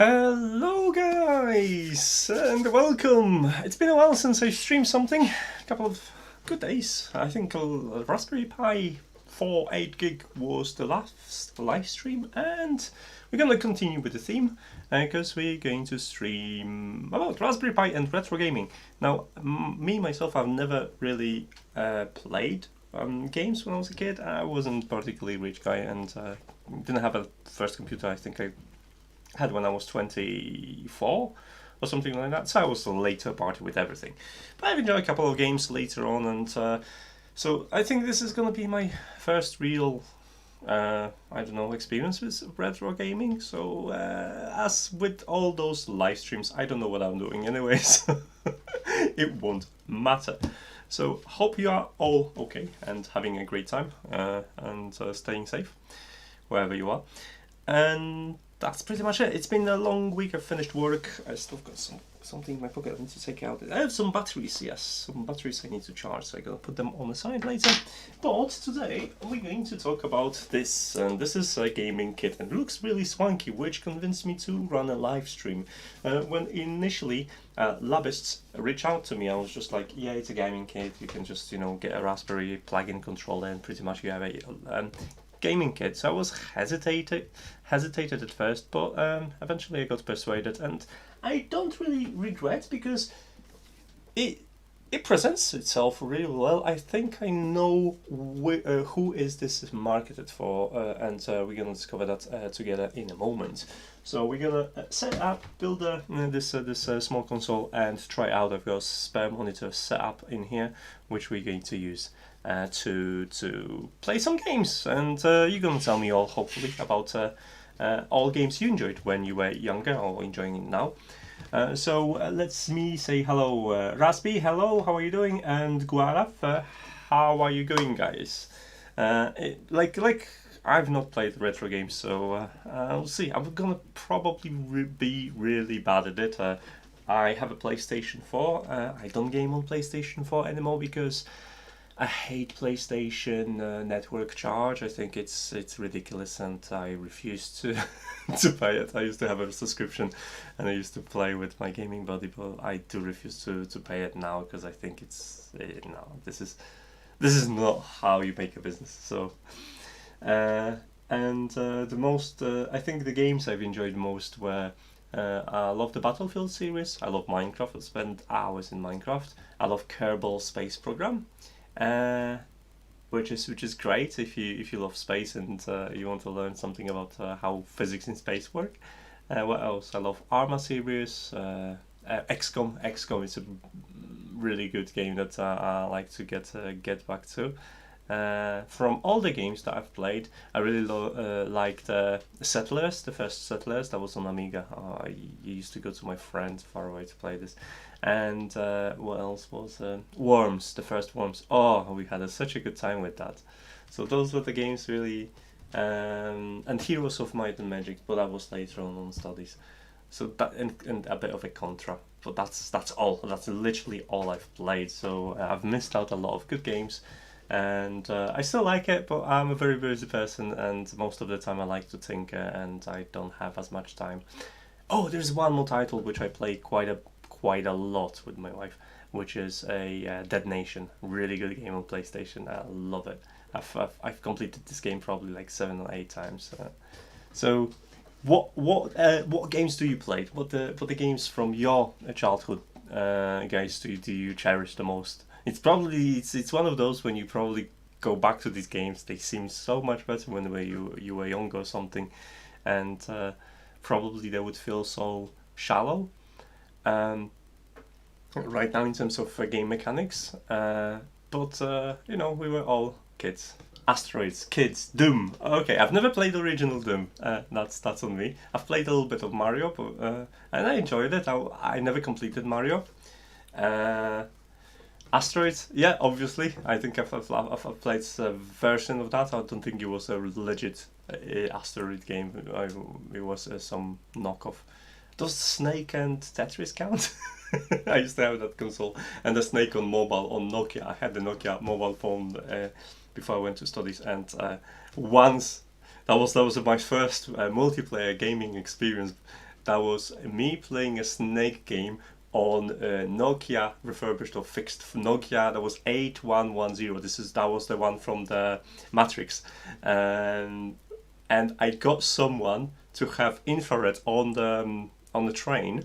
Hello guys and welcome. It's been a while since I streamed something. A couple of good days. I think Raspberry Pi 4 8 gig was the last live stream, and we're gonna continue with the theme because we're going to stream about Raspberry Pi and retro gaming. Now, me myself, I've never really played games when I was a kid. I wasn't particularly rich guy and didn't have a first computer. I think I had when I was 24 or something like that, so I was a later party with everything. But I've enjoyed a couple of games later on, and so I think this is going to be my first real, I don't know, experience with retro gaming. So as with all those live streams, I don't know what I'm doing anyway, so it won't matter. So hope you are all okay and having a great time and staying safe wherever you are. And that's pretty much it. It's been a long week. I've finished work. I still got something in my pocket I need to take out. I have some batteries, yes, some batteries I need to charge, so I'm gonna put them on the side later. But today we're going to talk about this, and this is a gaming kit, and it looks really swanky, which convinced me to run a live stream. When initially LABISTS reached out to me, I was just like, yeah, it's a gaming kit. You can just, you know, get a Raspberry plug-in controller, and pretty much you have a gaming kit. So I was hesitated at first, but eventually I got persuaded, and I don't really regret, because it presents itself really well. I think I know who is this marketed for, and we're gonna discover that together in a moment. So we're gonna set up, build this small console, and try out. I've got a spare monitor set up in here, which we're going to use to play some games, and you're gonna tell me all, hopefully, about all games you enjoyed when you were younger or enjoying it now. So let's me say hello, Raspi, hello, how are you doing? And Guaraf, how are you going, guys? Like I've not played retro games, so we'll see. I'm gonna probably be really bad at it. I have a PlayStation 4. I don't game on PlayStation 4 anymore because I hate PlayStation network charge. I think it's ridiculous, and I refuse to to pay it. I used to have a subscription, and I used to play with my gaming buddy, but I do refuse to pay it now, because I think it's no, this is not how you make a business. So the most I think the games I've enjoyed most were I love the Battlefield series. I love Minecraft. I spent hours in Minecraft. I love Kerbal Space Program. Which is great if you love space and you want to learn something about how physics in space work. What else? I love Arma series. XCOM. XCOM is a really good game that I like to get back to. From all the games that I've played, I really liked Settlers, the first Settlers that was on Amiga. I used to go to my friend far away to play this. And what else was Worms, the first Worms. Oh, we had such a good time with that. So those were the games really, and Heroes of Might and Magic, but that was later on studies. So that and a bit of a Contra, but that's all. That's literally all I've played. So I've missed out a lot of good games, and I still like it, but I'm a very busy person, and most of the time I like to tinker, and I don't have as much time. Oh, there's one more title which I play quite a lot with my wife, which is a Dead Nation. Really good game on PlayStation. I love it. I've completed this game probably like 7 or 8 times. So, what games do you play? What the games from your childhood, guys, do you cherish the most? It's probably it's one of those when you probably go back to these games. They seem so much better when you were younger or something, and probably they would feel so shallow. Right now in terms of game mechanics, but you know, we were all kids. Asteroids, kids, Doom. Okay, I've never played original Doom. That's on me. I've played a little bit of Mario, but and I enjoyed it. I never completed Mario. Asteroids, yeah, obviously. I think I've played a version of that. I don't think it was a legit asteroid game. It was some knockoff. Does Snake and Tetris count? I used to have that console, and the Snake on mobile on Nokia. I had the Nokia mobile phone before I went to studies, and once that was my first multiplayer gaming experience. that was me playing a snake game on Nokia refurbished or fixed Nokia. That was 8110. That was the one from the Matrix, and I got someone to have infrared on the train,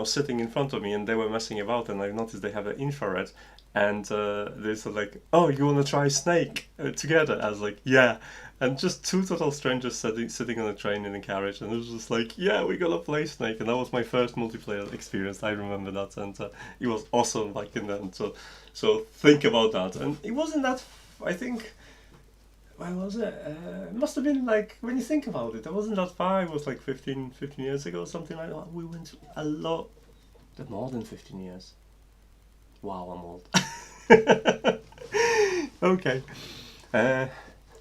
sitting in front of me, and they were messing about, and I noticed they have an infrared, and they said like, "Oh, you want to try Snake together?" I was like, "Yeah." And just two total strangers sitting on a train in a carriage, and it was just like, "Yeah, we're gonna play Snake." And that was my first multiplayer experience. I remember that, and it was awesome back in then. So think about that. And it wasn't that. I think. Where was it? It must have been like, when you think about it, it wasn't that far. It was like 15 years ago, something like that. We went a lot, more than 15 years. Wow, I'm old. Okay.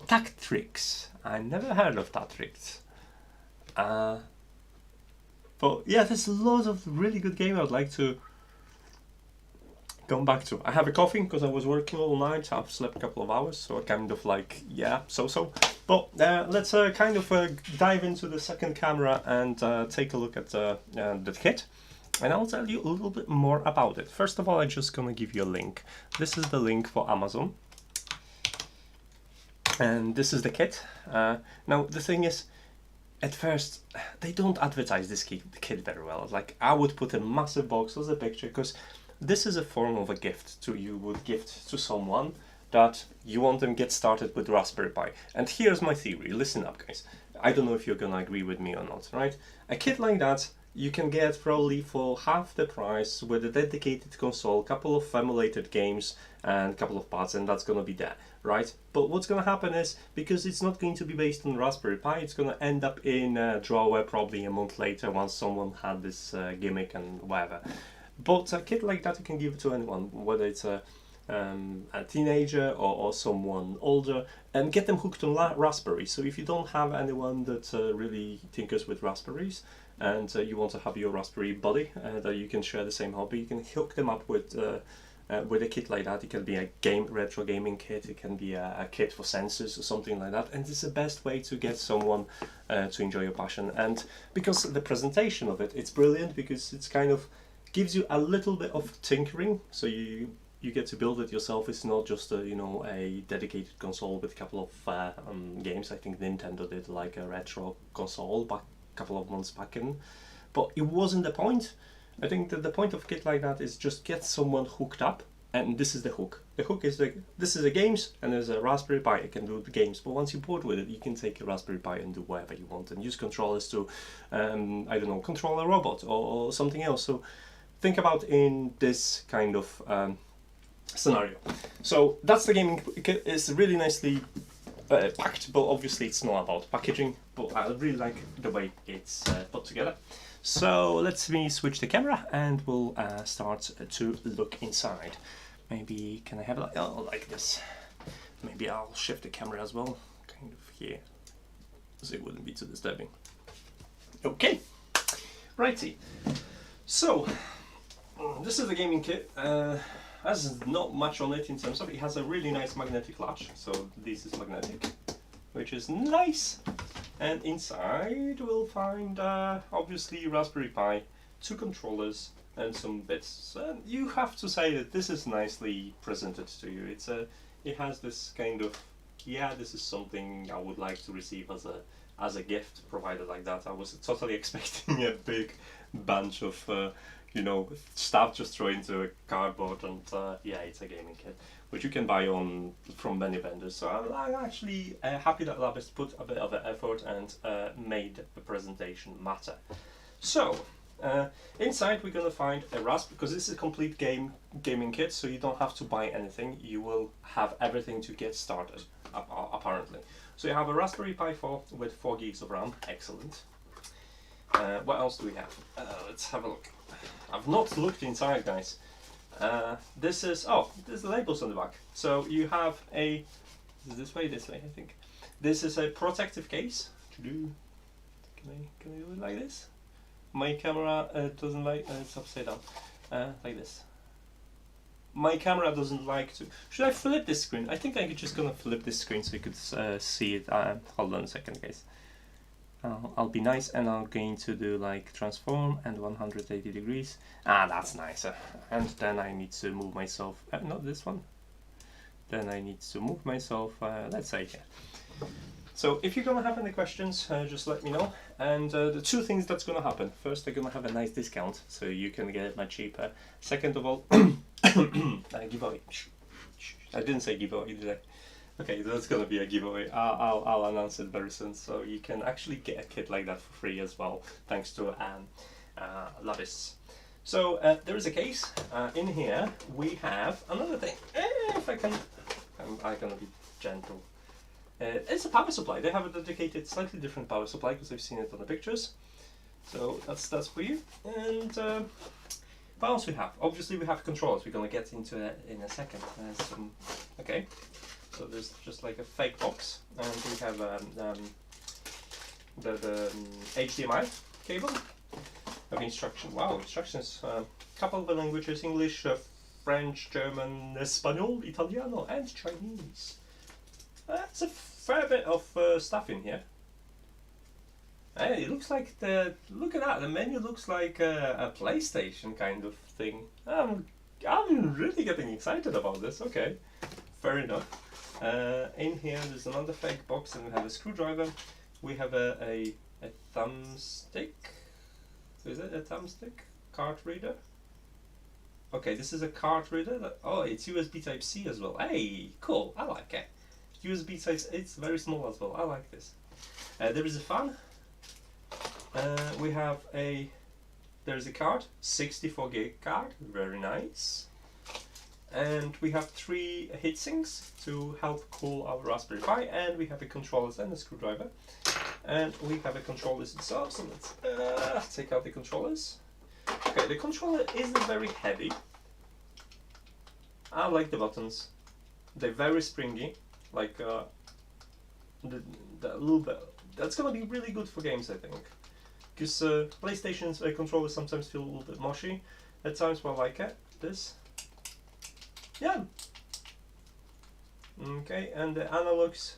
Tactrix. I never heard of Tactrix. But yeah, there's a lot of really good games I'd like to come back to. I have a coffee because I was working all night. I've slept a couple of hours, so I kind of like, yeah, so. But let's kind of dive into the second camera and take a look at the kit. And I'll tell you a little bit more about it. First of all, I'm just gonna give you a link. This is the link for Amazon. And this is the kit. Now, the thing is, at first, they don't advertise this kit very well. Like, I would put a massive box as a picture, because this is a form of a gift you would gift to someone that you want them get started with Raspberry Pi. And here's my theory. Listen up, guys. I don't know if you're gonna agree with me or not, right? A kit like that, you can get probably for half the price with a dedicated console, couple of emulated games, and a couple of parts, and that's gonna be there, right? But what's gonna happen is, because it's not going to be based on Raspberry Pi, it's gonna end up in a drawer probably a month later once someone had this gimmick and whatever. But a kit like that you can give to anyone, whether it's a teenager or someone older, and get them hooked on Raspberry. So if you don't have anyone that really tinkers with Raspberries, and you want to have your Raspberry buddy that you can share the same hobby, you can hook them up with a kit like that. It can be a retro gaming kit, it can be a kit for sensors or something like that, and it's the best way to get someone to enjoy your passion. And because the presentation of it's brilliant, because it's kind of gives you a little bit of tinkering, so you get to build it yourself. It's not just a dedicated console with a couple of games. I think Nintendo did like a retro console back a couple of months back in, but it wasn't the point. I think that the point of kit like that is just get someone hooked up, and this is the hook. The hook is this is the games, and there's a Raspberry Pi. It can do the games, but once you're bored with it, you can take a Raspberry Pi and do whatever you want, and use controllers to, I don't know, control a robot or something else. So think about in this kind of scenario. So that's the gaming kit. It's really nicely packed, but obviously it's not about packaging, but I really like the way it's put together. So let me switch the camera and we'll start to look inside. Maybe can I have it like this? Maybe I'll shift the camera as well, kind of here, so it wouldn't be too disturbing. Okay, righty. So this is the gaming kit. Has not much on it in terms of, it has a really nice magnetic latch, so this is magnetic, which is nice. And inside we'll find obviously Raspberry Pi, 2 controllers and some bits. And you have to say that this is nicely presented to you. It has this kind of, yeah, this is something I would like to receive as a gift provided like that. I was totally expecting a big bunch of stuff just thrown into a cardboard, and yeah, it's a gaming kit which you can buy from many vendors. So I'm actually happy that LABISTS put a bit of effort and made the presentation matter. So inside we're gonna find a because this is a complete gaming kit, so you don't have to buy anything. You will have everything to get started, apparently. So you have a Raspberry Pi 4 with 4 gigs of RAM. Excellent. What else do we have? Let's have a look. I've not looked inside, guys. This is there's the labels on the back. So you have this way, I think. This is a protective case. Can I do it like this? My camera doesn't like, it's upside down. Like this. My camera doesn't like to. Should I flip this screen? I think I'm just gonna flip this screen so you could see it. Hold on a second, guys. I'll be nice, and I'm going to do like transform and 180 degrees. That's nicer. And then I need to move myself, not this one. Then I need to move myself, let's say here. So if you're gonna have any questions, just let me know. And the two things that's gonna happen. First, they're gonna have a nice discount, so you can get it much cheaper. Second of all, giveaway. I didn't say giveaway, did I? Okay, that's gonna be a giveaway. I'll announce it very soon, so you can actually get a kit like that for free as well, thanks to LABISTS. So there is a case. In here we have another thing. If I can, I'm gonna be gentle. It's a power supply. They have a dedicated, slightly different power supply because I've seen it on the pictures. So that's for you. And what else we have? Obviously we have controllers. We're gonna get into it in a second. Okay. So there's just like a fake box, and we have the HDMI cable. Of instruction. Wow, instructions. Couple of the languages: English, French, German, Espanol, Italiano, and Chinese. That's a fair bit of stuff in here. Hey, it looks like look at that. The menu looks like a PlayStation kind of thing. I'm really getting excited about this. Okay, fair enough. In here there's another fake box, and we have a screwdriver. We have a thumbstick. So is it a thumbstick? Card reader? Okay, this is a card reader. Oh, it's USB Type-C as well. Hey, cool, I like it. USB Type-C, it's very small as well. I like this. There is a fan. There's a card, 64 gig card, very nice. And we have 3 heatsinks to help cool our Raspberry Pi, and we have a controllers and a screwdriver. And we have a controllers itself, so let's take out the controllers. Okay, the controller isn't very heavy. I like the buttons. They're very springy, like the little bit. That's gonna be really good for games, I think. Because PlayStation's controllers sometimes feel a little bit mushy at times, but I like it. This. Yeah. Okay, and the analogs.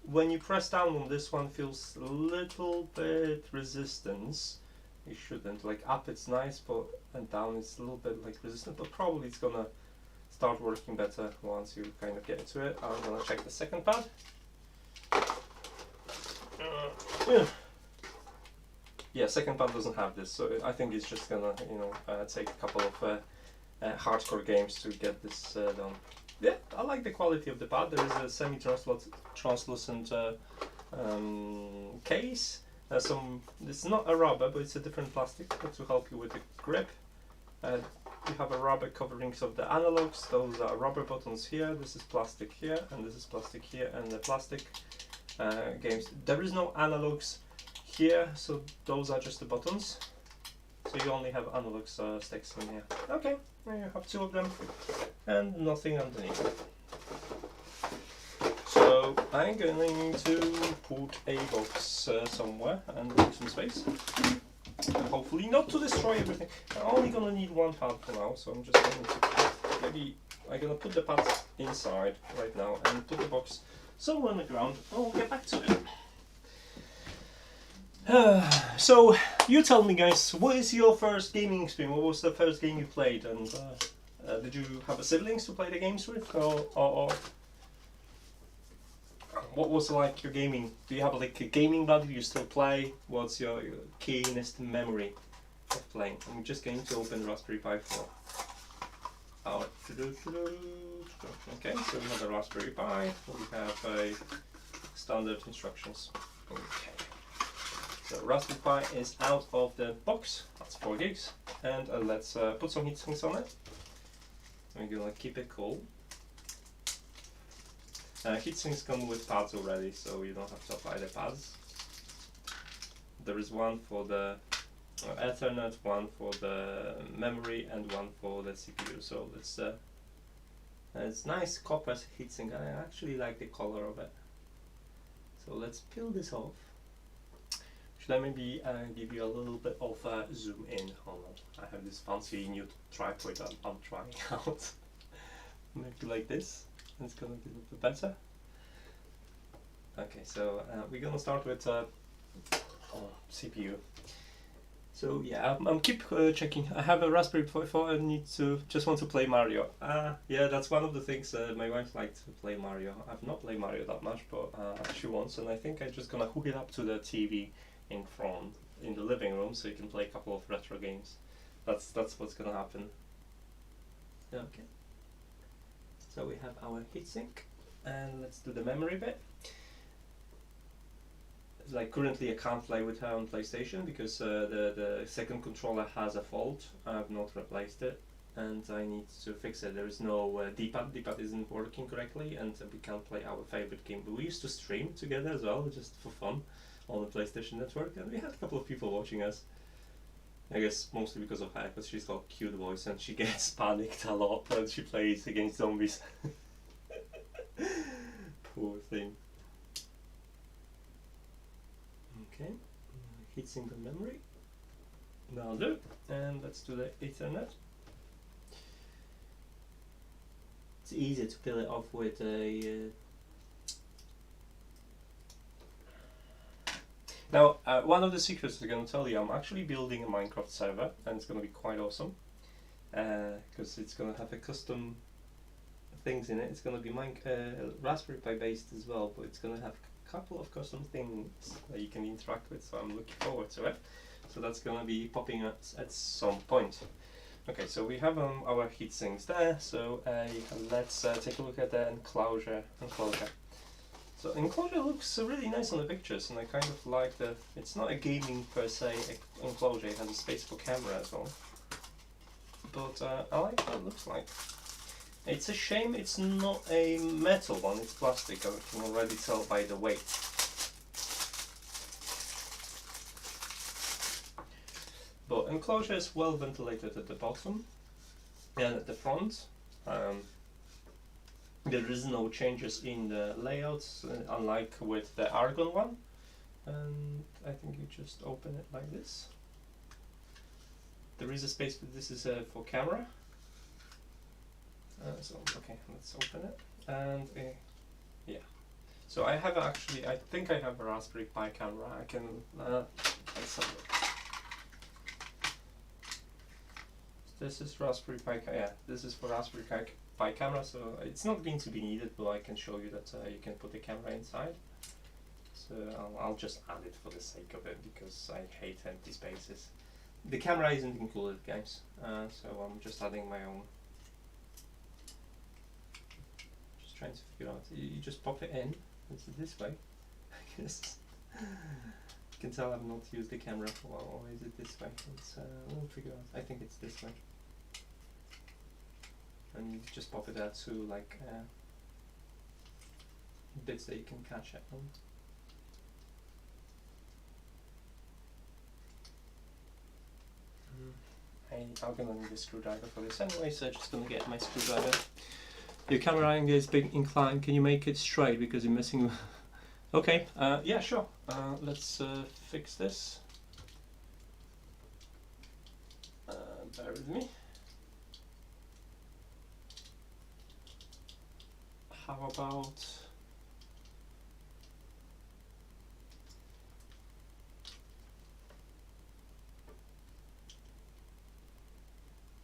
When you press down on this one, feels a little bit resistance. You shouldn't, like up it's nice, but and down it's a little bit like resistant, but probably it's gonna start working better once you kind of get into it. I'm gonna check the second pad. Yeah, second pad doesn't have this, so I think it's just gonna, take a couple of hardcore games to get this done. Yeah, I like the quality of the pad. There is a semi-translucent case. It's not a rubber, but it's a different plastic to help you with the grip. You have a rubber coverings of the analogs. Those are rubber buttons here. This is plastic here, and this is plastic here, and the plastic games. There is no analogs here, so those are just the buttons. So you only have analog sticks in here. Okay, now you have 2 of them and nothing underneath. So I'm going to put a box somewhere and leave some space. And hopefully not to destroy everything. I'm only gonna need 1 pad for now, so I'm just going to I'm gonna put the pads inside right now and put the box somewhere on the ground, and we'll get back to it. So, you tell me, guys, what is your first gaming experience? What was the first game you played? And did you have siblings to play the games with? Or what was like your gaming? Do you have like a gaming buddy you still play? What's your keenest memory of playing? I'm just going to open Raspberry Pi 4. Okay, so we have a Raspberry Pi. We have a standard instructions. Okay. So Raspberry Pi is out of the box, that's 4 gigs, and let's put some heat sinks on it. We're gonna keep it cool. Heat sinks come with pads already, so you don't have to apply the pads. There is one for the Ethernet, one for the memory, and one for the CPU. So it's nice copper heatsink. I actually like the color of it. So let's peel this off. Should I maybe give you a little bit of a zoom in? Hold on. I have this fancy new tripod that I'm trying out. Maybe like this. It's gonna be a little bit better. Okay, so we're gonna start with CPU. So yeah, I'm keep checking. I have a Raspberry Pi 4. I just want to play Mario. Yeah, that's one of the things my wife likes to play Mario. I've not played Mario that much, but she wants, and I think I'm just gonna hook it up to the TV in front in the living room, so you can play a couple of retro games. That's what's gonna happen. Okay. So we have our heatsink, and let's do the memory bit. Like currently I can't play with her on PlayStation because the second controller has a fault. I have not replaced it and I need to fix it. There is no D-pad. D-pad isn't working correctly and we can't play our favorite game. But we used to stream together as well, just for fun, on the PlayStation Network, and we had a couple of people watching us. I guess mostly because of her, because she's got a cute voice and she gets panicked a lot when she plays against zombies. Poor thing. Okay, heatsink and memory. Now do, and let's do the Ethernet. It's easier to peel it off with a. Now, one of the secrets I'm going to tell you, I'm actually building a Minecraft server, and it's going to be quite awesome, because it's going to have a custom things in it. It's going to be Raspberry Pi based as well, but it's going to have couple of custom things that you can interact with, so I'm looking forward to it. So that's going to be popping up at some point. Okay, so we have our heat sinks there, so let's take a look at the enclosure. So enclosure looks really nice on the pictures, and I kind of like that it's not a gaming per se enclosure, it has a space for camera as well. But I like how it looks like. It's a shame it's not a metal one, it's plastic. I can already tell by the weight. But enclosure is well ventilated at the bottom and at the front. There is no changes in the layouts, unlike with the Argon one. And I think you just open it like this. There is a space, but this is for camera. So okay, let's open it, and yeah. So I have actually, I think I have a Raspberry Pi camera. I can let's have a look. This is Raspberry Pi. Yeah, this is for Raspberry Pi camera. So it's not going to be needed, but I can show you that you can put the camera inside. So I'll just add it for the sake of it because I hate empty spaces. The camera isn't included, guys. So I'm just adding my own. Trying to figure out. You just pop it in. Is it this way? I guess. You can tell I've not used the camera for a while. Or is it this way? It's we'll figure out. I think it's this way. And you just pop it out to like bits that you can catch it on. I'm gonna need a screwdriver for this anyway, so I'm just gonna get my screwdriver. Your camera angle is big inclined. Can you make it straight because you're missing? Okay, yeah, sure. Let's fix this. Bear with me. How about?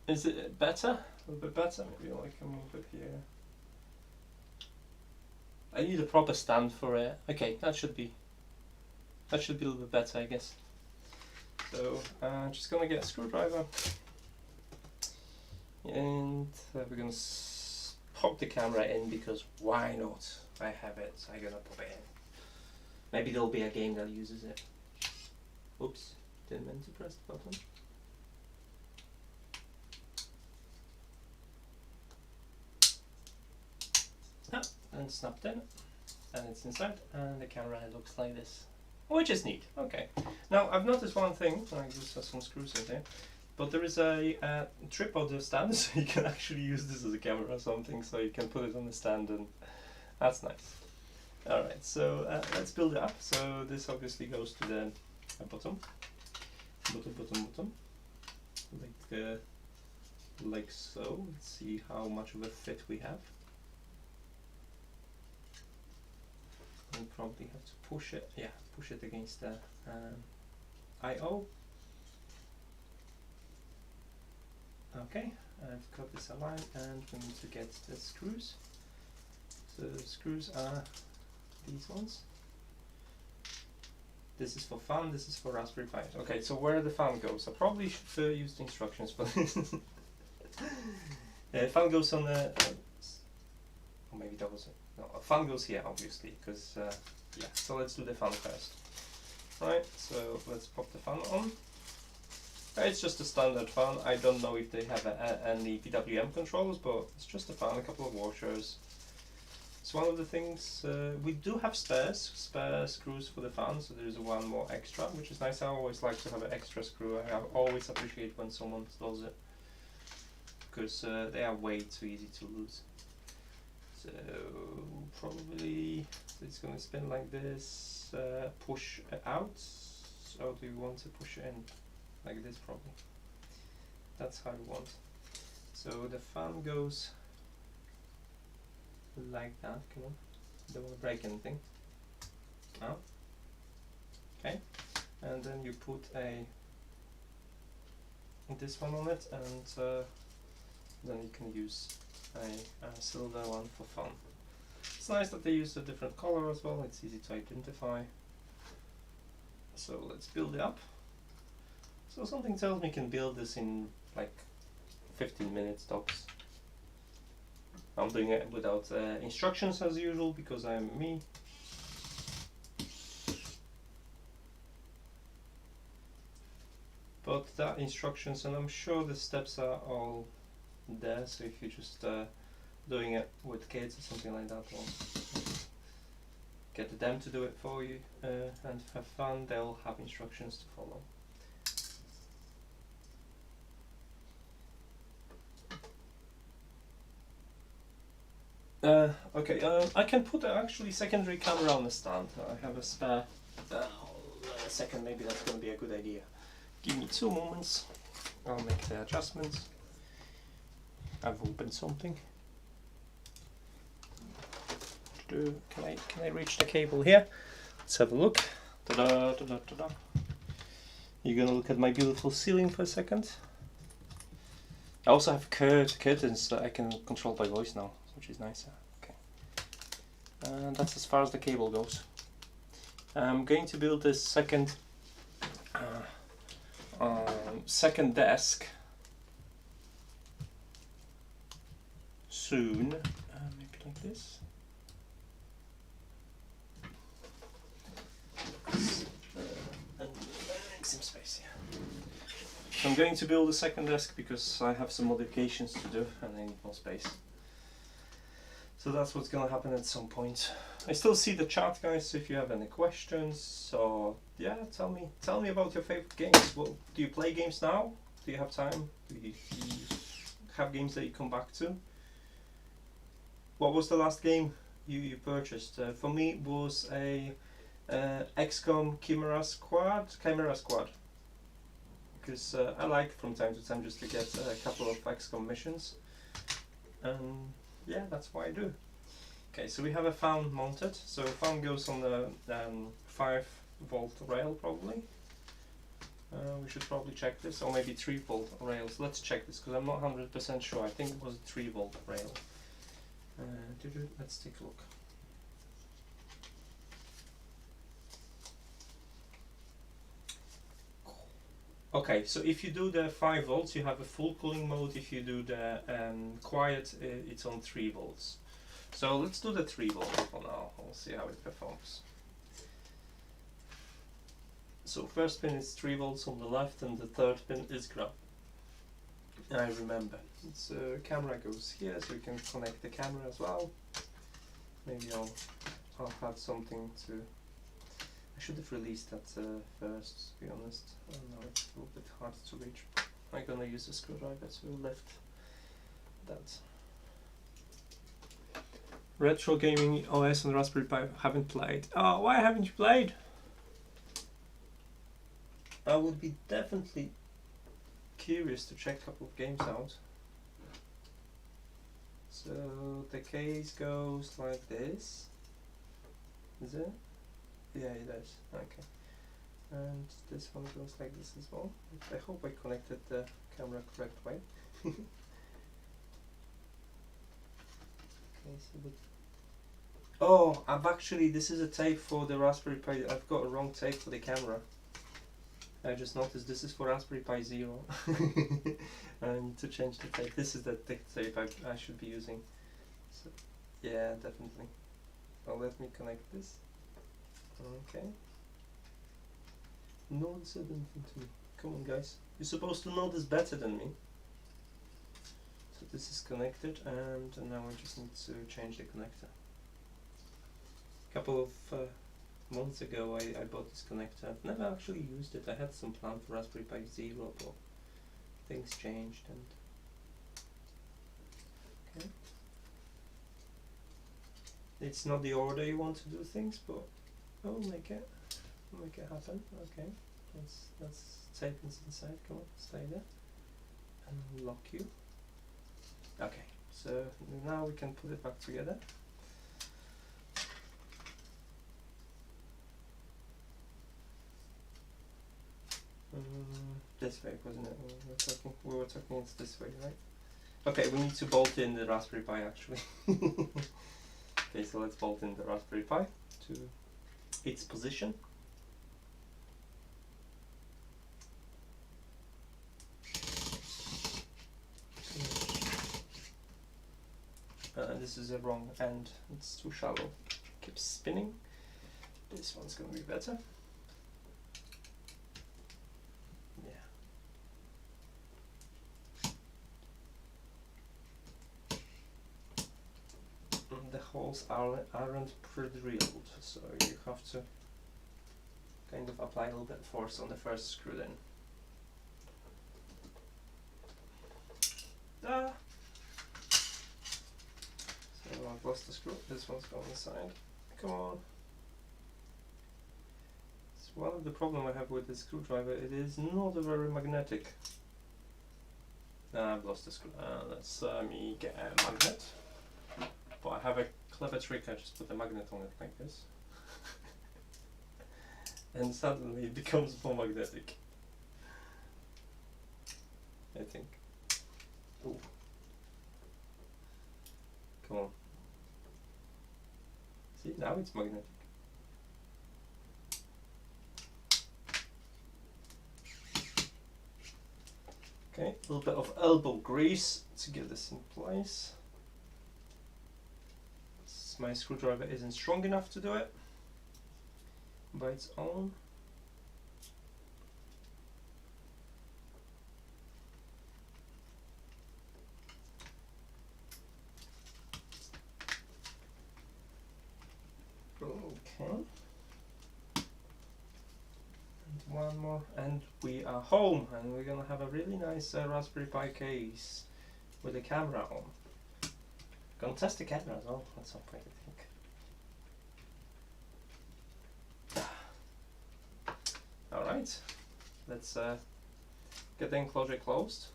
Is it better? A little bit better? Maybe I can move it here. I need a proper stand for it. Okay, that should be a little bit better, I guess. So I'm just gonna get a screwdriver, and we're gonna pop the camera in because why not? I have it, so I'm gonna pop it in. Maybe there'll be a game that uses it. Oops, didn't mean to press the button. And snapped in, and it's inside, and the camera looks like this, which is neat. Okay, now I've noticed one thing. I just have some screws in there, but there is a tripod stand, so you can actually use this as a camera or something. So you can put it on the stand, and that's nice. All right, so let's build it up. So this obviously goes to the bottom, like so. Let's see how much of a fit we have. and probably have to push it. Yeah, push it against the I/O. Okay, I've got this aligned, and we need to get the screws. So the screws are these ones. This is for fan, this is for Raspberry Pi. Okay, so where the fan goes, I probably should use the instructions for this. Fan goes on the, or maybe that was, no, a fan goes here obviously, because, yeah, so let's do the fan first. Right, so let's pop the fan on. It's just a standard fan. I don't know if they have any PWM controls, but it's just a fan, a couple of washers. It's one of the things, we do have spare screws for the fan, so there's one more extra, which is nice. I always like to have an extra screw. I always appreciate when someone does it, because they are way too easy to lose. So probably it's going to spin like this, push it out. So do you want to push it in like this? Probably. That's how you want. So the fan goes like that. Come on, don't want to break anything. Now, okay, and then you put this one on it, and then you can use a silver one for fun. It's nice that they use a different color as well. It's easy to identify. So let's build it up. So something tells me I can build this in like 15 minutes tops. I'm doing it without instructions as usual, because I'm me. But the instructions, and I'm sure the steps are all there, so if you're just doing it with kids or something like that, or get them to do it for you and have fun, they'll have instructions to follow. Okay, I can put actually secondary camera on the stand. I have a spare. A second, maybe that's going to be a good idea. Give me 2 moments. I'll make the adjustments. I've opened something. Can I reach the cable here? Let's have a look. Ta-da, ta-da, ta-da. You're gonna look at my beautiful ceiling for a second. I also have curtains that I can control by voice now, which is nice. Okay, and that's as far as the cable goes. I'm going to build this second desk soon. Maybe like this. And some space here. I'm going to build a second desk because I have some modifications to do and I need more space. So that's what's gonna happen at some point. I still see the chat, guys, so if you have any questions, so yeah, tell me about your favorite games. Well, do you play games now? Do you have time? Do you have games that you come back to? What was the last game you purchased? For me, it was a XCOM Chimera Squad, because I like from time to time just to get a couple of XCOM missions, and yeah, that's what I do. Okay, so we have a fan mounted. So fan goes on the 5-volt rail probably. We should probably check this, or maybe 3-volt rails. Let's check this because I'm not 100% sure. I think it was a 3-volt rail. Let's take a look. Okay, so if you do the 5 volts, you have a full cooling mode. If you do the quiet, it's on 3 volts. So let's do the 3 volt for now. We'll see how it performs. So first pin is 3 volts on the left, and the third pin is ground. I remember. So camera goes here, so you can connect the camera as well. Maybe I'll have something to. I should have released that first, to be honest. Now it's a little bit hard to reach. I'm gonna use the screwdriver to lift that. Retro Gaming OS and Raspberry Pi haven't played. Oh, why haven't you played? I would be definitely curious to check a couple of games out. So the case goes like this. Is it? Yeah, it does. Okay. And this one goes like this as well. I hope I connected the camera correct way. Okay, so but oh, I've actually, this is a tape for the Raspberry Pi. I've got a wrong tape for the camera. I just noticed this is for Raspberry Pi 0. I need to change the tape. This is the tape I should be using. So, yeah, definitely. Well, let me connect this. Okay. Node said anything to me. Come on, guys. You're supposed to know this better than me. So this is connected, and now I just need to change the connector. A couple of months ago I bought this connector. I've never actually used it. I had some plan for Raspberry Pi 0, but things changed and okay. It's not the order you want to do things, but we'll make it happen. Okay. Let's tape this inside. Come on, stay there. And lock you. Okay, so now we can put it back together. This way, wasn't it? We were talking it's this way, right? Okay, we need to bolt in the Raspberry Pi actually. Okay, so let's bolt in the Raspberry Pi to its position. This is the wrong end, it's too shallow. Keeps spinning. This one's gonna be better. The holes aren't pre-drilled, so you have to kind of apply a little bit of force on the first screw then. Ah! So I've lost the screw, this one's going inside. Come on. It's one of the problems I have with the screwdriver, it is not very magnetic. I've lost the screw. Let's me get a magnet. But I have a clever trick, I just put the magnet on it like this. And suddenly it becomes more magnetic. I think. Ooh. Come on. See, now it's magnetic. Okay, a little bit of elbow grease to get this in place. My screwdriver isn't strong enough to do it by its own. Okay. And one more, and we are home, and we're gonna have a really nice Raspberry Pi case with a camera on. Gonna test the camera as well at some point, I think. Alright, let's get the enclosure closed.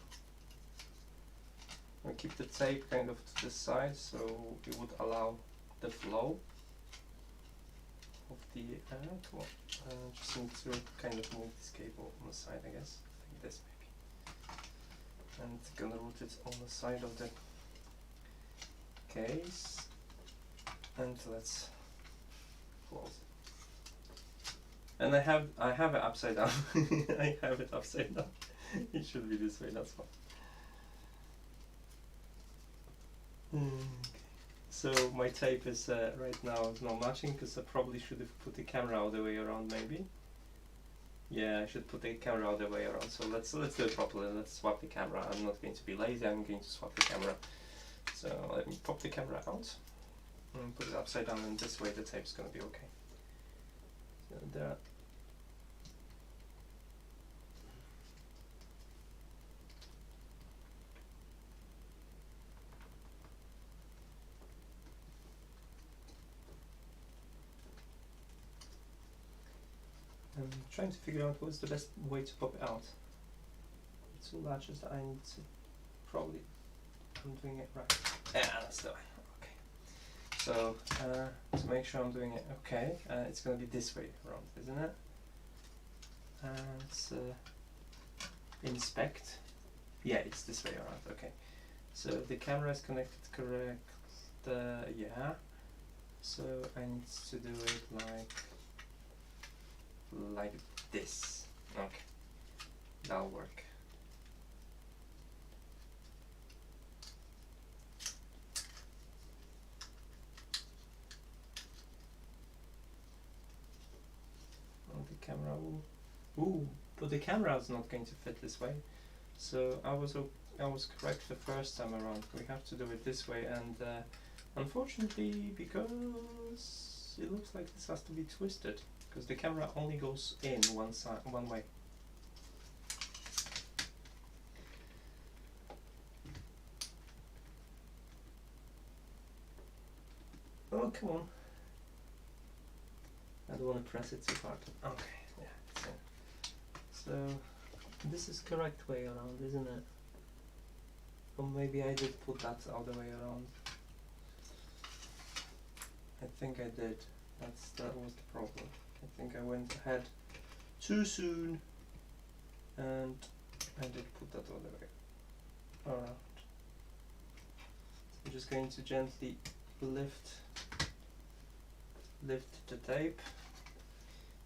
We'll keep the tape kind of to the side so it would allow the flow of the come on. Just need to kind of move this cable on the side, I guess. Like this maybe. And gonna route it on the side of the case, and let's close it. And I have it upside down. I have it upside down. It should be this way, that's fine. Okay. So my tape is right now not matching because I probably should have put the camera all the way around maybe. Yeah, I should put the camera all the way around. So let's do it properly. Let's swap the camera. I'm not going to be lazy, I'm going to swap the camera. So let me pop the camera out and put it upside down, and this way the tape's going to be okay. So there. I'm trying to figure out what's the best way to pop it out. The two latches that I need to probably, I'm doing it right. Yeah, that's the one. Okay. So to make sure I'm doing it okay, it's going to be this way around, isn't it? Let's inspect. Yeah, it's this way around. Okay. So the camera is connected correct. Yeah. So I need to do it like this. Okay. That'll work. The camera will. Ooh, but the camera is not going to fit this way. So I was correct the first time around. We have to do it this way, and unfortunately, because it looks like this has to be twisted, because the camera only goes in one way. Oh, come on. I don't want to press it too hard. Okay, yeah, it's in. So, this is correct way around, isn't it? Or maybe I did put that other way around. I think I did. That was the problem. I think I went ahead too soon, and I did put that other way around. I'm just going to gently lift the tape.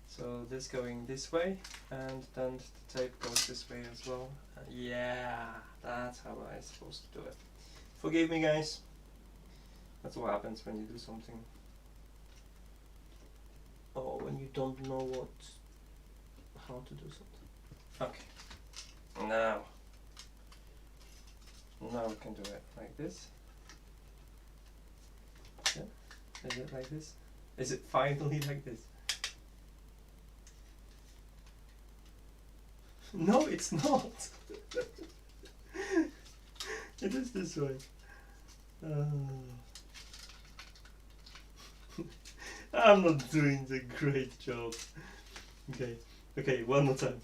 So this going this way, and then the tape goes this way as well. Yeah, that's how I'm supposed to do it. Forgive me, guys. That's what happens when you do something. Oh, when you don't know how to do something. Okay. Now we can do it like this. Yeah. Is it like this? Is it finally like this? No, it's not. It is this way. I'm not doing the great job. Okay, one more time.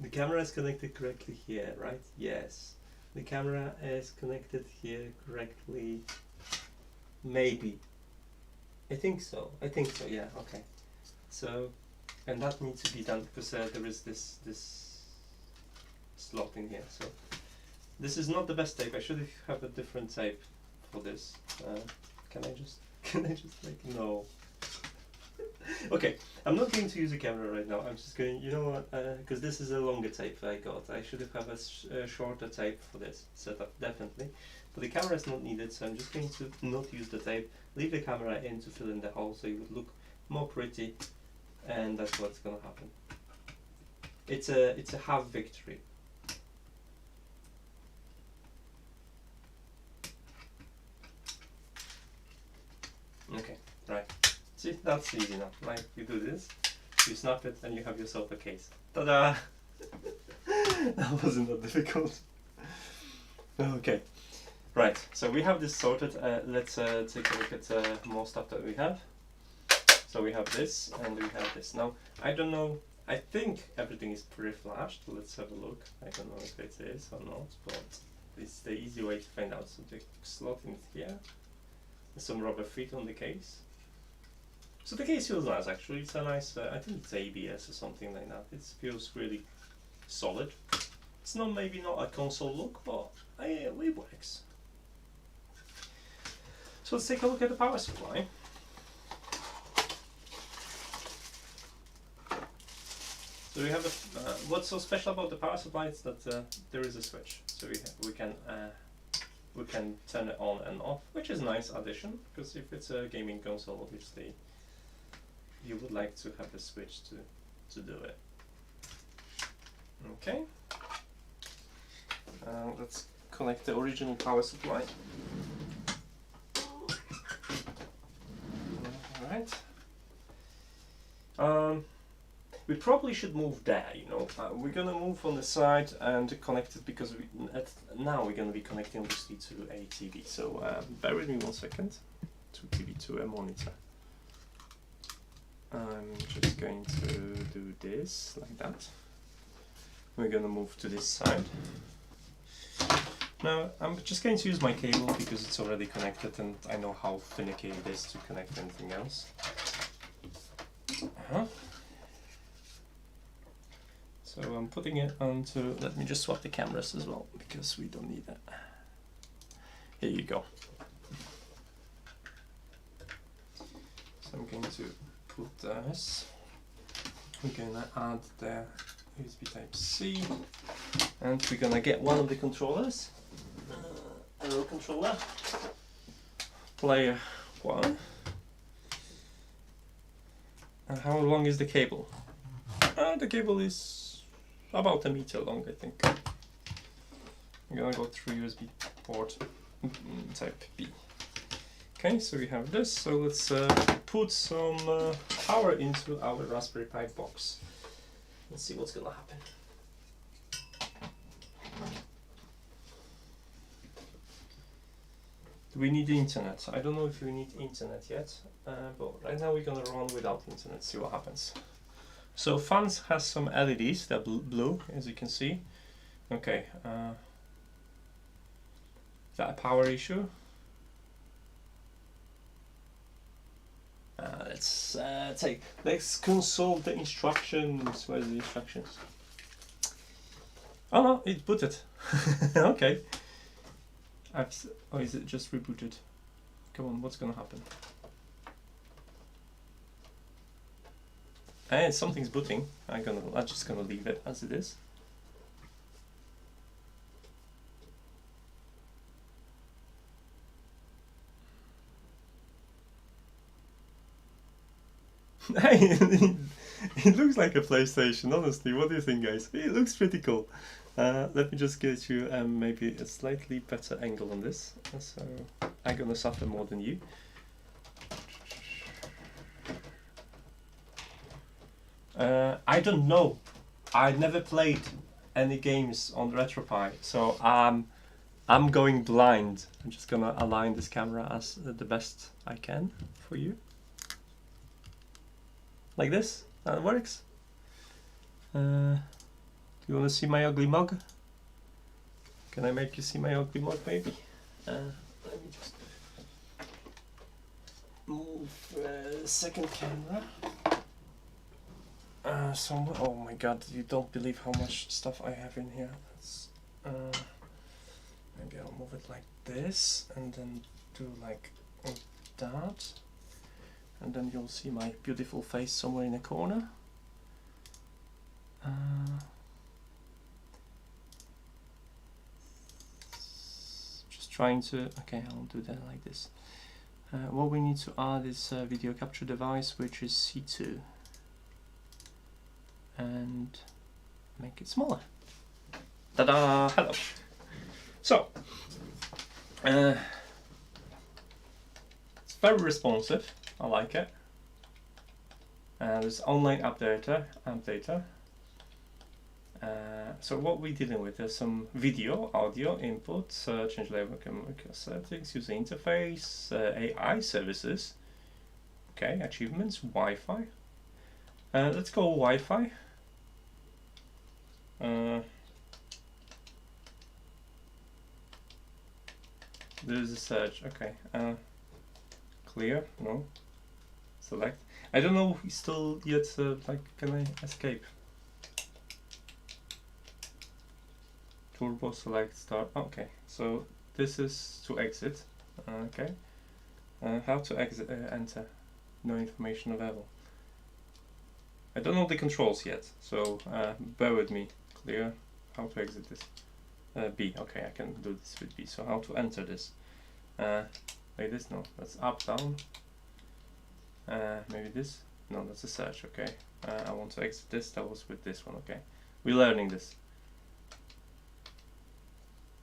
The camera is connected correctly here, right? Yes. The camera is connected here correctly. Maybe. I think so, yeah, okay. So, and that needs to be done because there is this slot in here. So, this is not the best tape. I should have a different tape for this. Can I just like, no. Okay, I'm not going to use a camera right now. I'm just going, you know what, because this is a longer tape I got. I should have a shorter tape for this setup, definitely. But the camera is not needed, so I'm just going to not use the tape, leave the camera in to fill in the hole so it would look more pretty, and that's what's going to happen. It's a half victory. Okay, right. See, that's easy now. Like, you do this, you snap it, and you have yourself a case. Ta-da! That wasn't that difficult. Okay. Right, so we have this sorted. Let's take a look at more stuff that we have. So we have this, and we have this. Now, I don't know, I think everything is pre-flashed. Let's have a look. I don't know if it is or not, but it's the easy way to find out. So the slot in here, some rubber feet on the case. So the case feels nice, actually. It's a nice, I think it's ABS or something like that. It feels really solid. It's not, maybe not a console look, but it works. So let's take a look at the power supply. So we have what's so special about the power supply is that there is a switch, so we can turn it on and off, which is a nice addition, because if it's a gaming console, obviously you would like to have a switch to do it. Okay. Let's connect the original power supply. Alright. We probably should move there, you know. We're gonna move on the side and connect it because now we're gonna be connecting obviously to a TV. So bear with me 1 second. To TV to a monitor. I'm just going to do this like that. We're gonna move to this side. Now I'm just going to use my cable because it's already connected and I know how finicky it is to connect anything else. So I'm putting it onto, let me just swap the cameras as well because we don't need that. Here you go. So I'm going to put this. We're gonna add the USB Type-C and we're gonna get one of the controllers, a little controller, player 1. And how long is the cable? The cable is about 1 meter long, I think. I'm gonna go through USB port type B. Okay, so we have this, so let's put some power into our Raspberry Pi box. Let's see what's gonna happen. Do we need the internet? I don't know if we need internet yet, but right now we're gonna run without internet, see what happens. So fans has some LEDs, they're blue, as you can see. Okay, is that a power issue? Let's consult the instructions. Where's the instructions? Oh no, it booted. Okay. Oh, is it just rebooted? Come on, what's gonna happen? Hey, something's booting. I'm just gonna leave it as it is. Hey, it looks like a PlayStation, honestly. What do you think, guys? It looks pretty cool. Let me just get you maybe a slightly better angle on this. So I'm gonna suffer more than you. I don't know. I never played any games on RetroPie, so I'm going blind. I'm just gonna align this camera as the best I can for you. Like this, that works. Do you want to see my ugly mug? Can I make you see my ugly mug, maybe? Let me just move second camera. Oh my god, you don't believe how much stuff I have in here. Maybe I'll move it like this and then do like that. And then you'll see my beautiful face somewhere in a corner. Just trying to, okay, I'll do that like this. What we need to add is a video capture device, which is C2. And make it smaller. Ta-da! Hello! So, it's very responsive. I like it. There's online updater. So what we're dealing with is some video, audio input, change level settings, user interface, AI services. Okay, achievements, Wi-Fi. Let's go Wi-Fi. There's a search. Okay. Clear? No. Select. I don't know still yet. Like, can I escape? Turbo select start. Okay. So this is to exit. Okay. How to exit? Enter. No information available. I don't know the controls yet, so bear with me. Clear. How to exit this? B. Okay, I can do this with B. So how to enter this? Like this? No, that's up, down. Maybe this? No, that's a search. Okay. I want to exit this. That was with this one. Okay. We're learning this.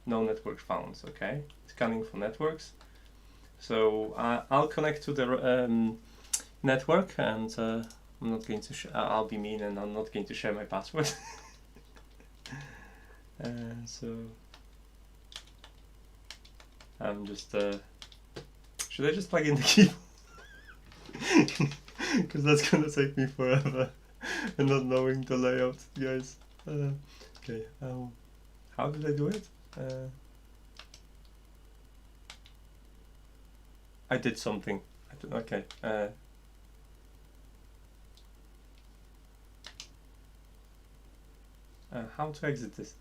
No network found. Okay. Scanning for networks. So I'll connect to the network, and I'm not going to. I'll be mean, and I'm not going to share my password. So I'm just. Should I just plug in the keyboard? Because that's gonna take me forever, and not knowing the layout, guys. Okay. How did I do it? I did something. Okay. How to exit this?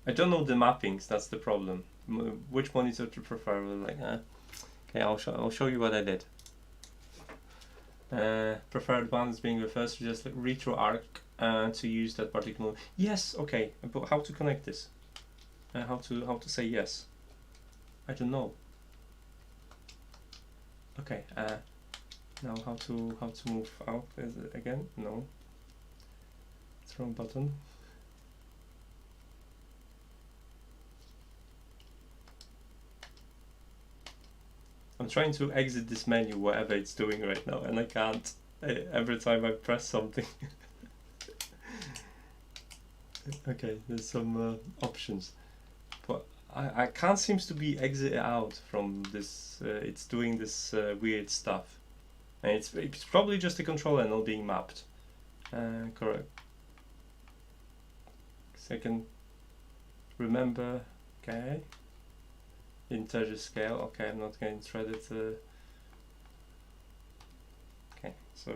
I don't know the mappings. That's the problem. Which monitor to prefer? Like, okay, I'll show you what I did. Preferred ones being the first, just like RetroArch to use that particular. Yes, okay, but how to connect this? How to say yes? I don't know. Okay. Now how to move out? Is it again? No. It's wrong button. I'm trying to exit this menu, whatever it's doing right now, and I can't. Every time I press something. Okay, there's some options, but I can't seem to be exit out from this. It's doing this weird stuff, and it's probably just a controller not being mapped. Correct. Second, remember. Okay. Integer scale. Okay, I'm not going to thread it. Okay, so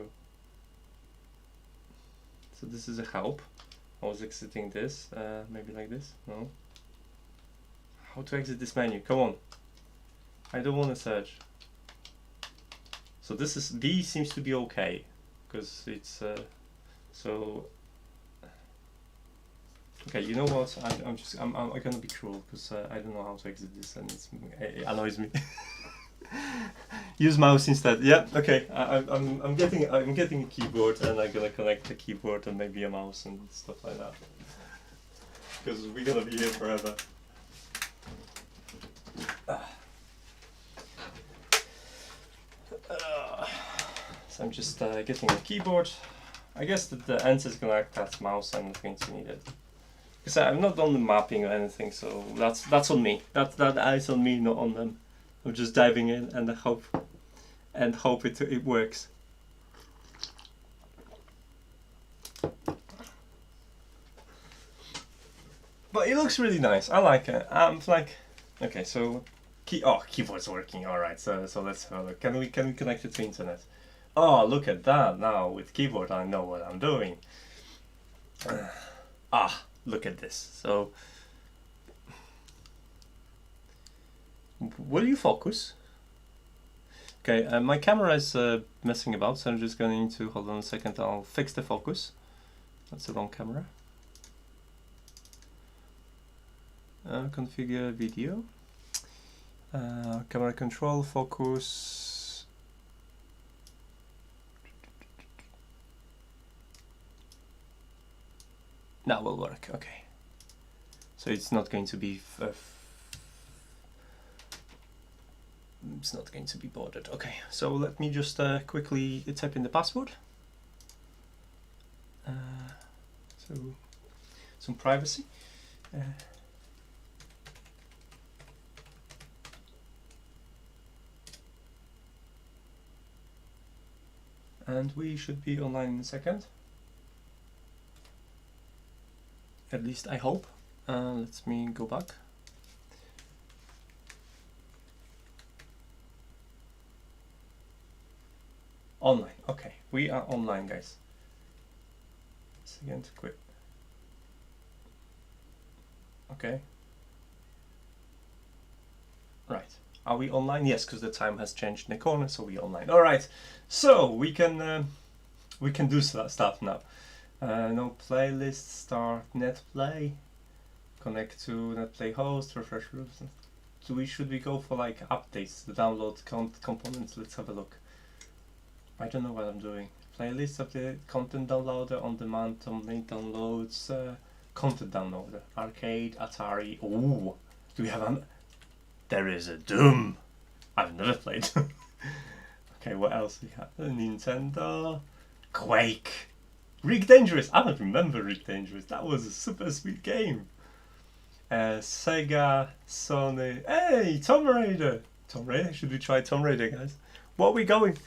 this is a help. I was exiting this. Maybe like this. No. How to exit this menu? Come on. I don't want to search. So this is B seems to be okay because it's so. Okay, you know what? I'm gonna be cruel because I don't know how to exit this, and it annoys me. Use mouse instead. Yeah. Okay. I'm getting a keyboard, and I'm gonna connect the keyboard and maybe a mouse and stuff like that. Because we're gonna be here forever. So I'm just getting a keyboard. I guess that the ends is gonna act as mouse. I'm not going to need it. Because I'm not on the mapping or anything, so that's on me. That is on me, not on them. I'm just diving in and hope it works. But it looks really nice. I like it. Like, okay, so keyboard's working. All right, so let's have a look. Can we connect it to internet? Oh, look at that! Now with keyboard, I know what I'm doing. Look at this. So, will you focus? Okay, my camera is messing about, so I'm just going to hold on a second. I'll fix the focus. That's the wrong camera. Configure video. Camera control, focus. That will work. Okay. So it's not going to be it's not going to be bordered. Okay. So let me just quickly type in the password. So some privacy. And we should be online in a second. At least I hope. Let me go back. Online. Okay, we are online, guys. Let's again to quit. Okay. Right. Are we online? Yes, because the time has changed in the corner, so we're online. All right. So we can do stuff now. No playlist. Start netplay. Connect to netplay host. Refresh groups. So should we go for like updates? The download components. Let's have a look. I don't know what I'm doing. Playlist update. Content downloader. On demand. Tommi downloads. Content downloader. Arcade. Atari. Ooh. Do we have an? There is a Doom. I've never played. Okay, what else we have? Nintendo. Quake. Rig Dangerous. I don't remember Rig Dangerous. That was a super sweet game. Sega, Sony. Hey, Tomb Raider. Tomb Raider. Should we try Tomb Raider, guys? What are we going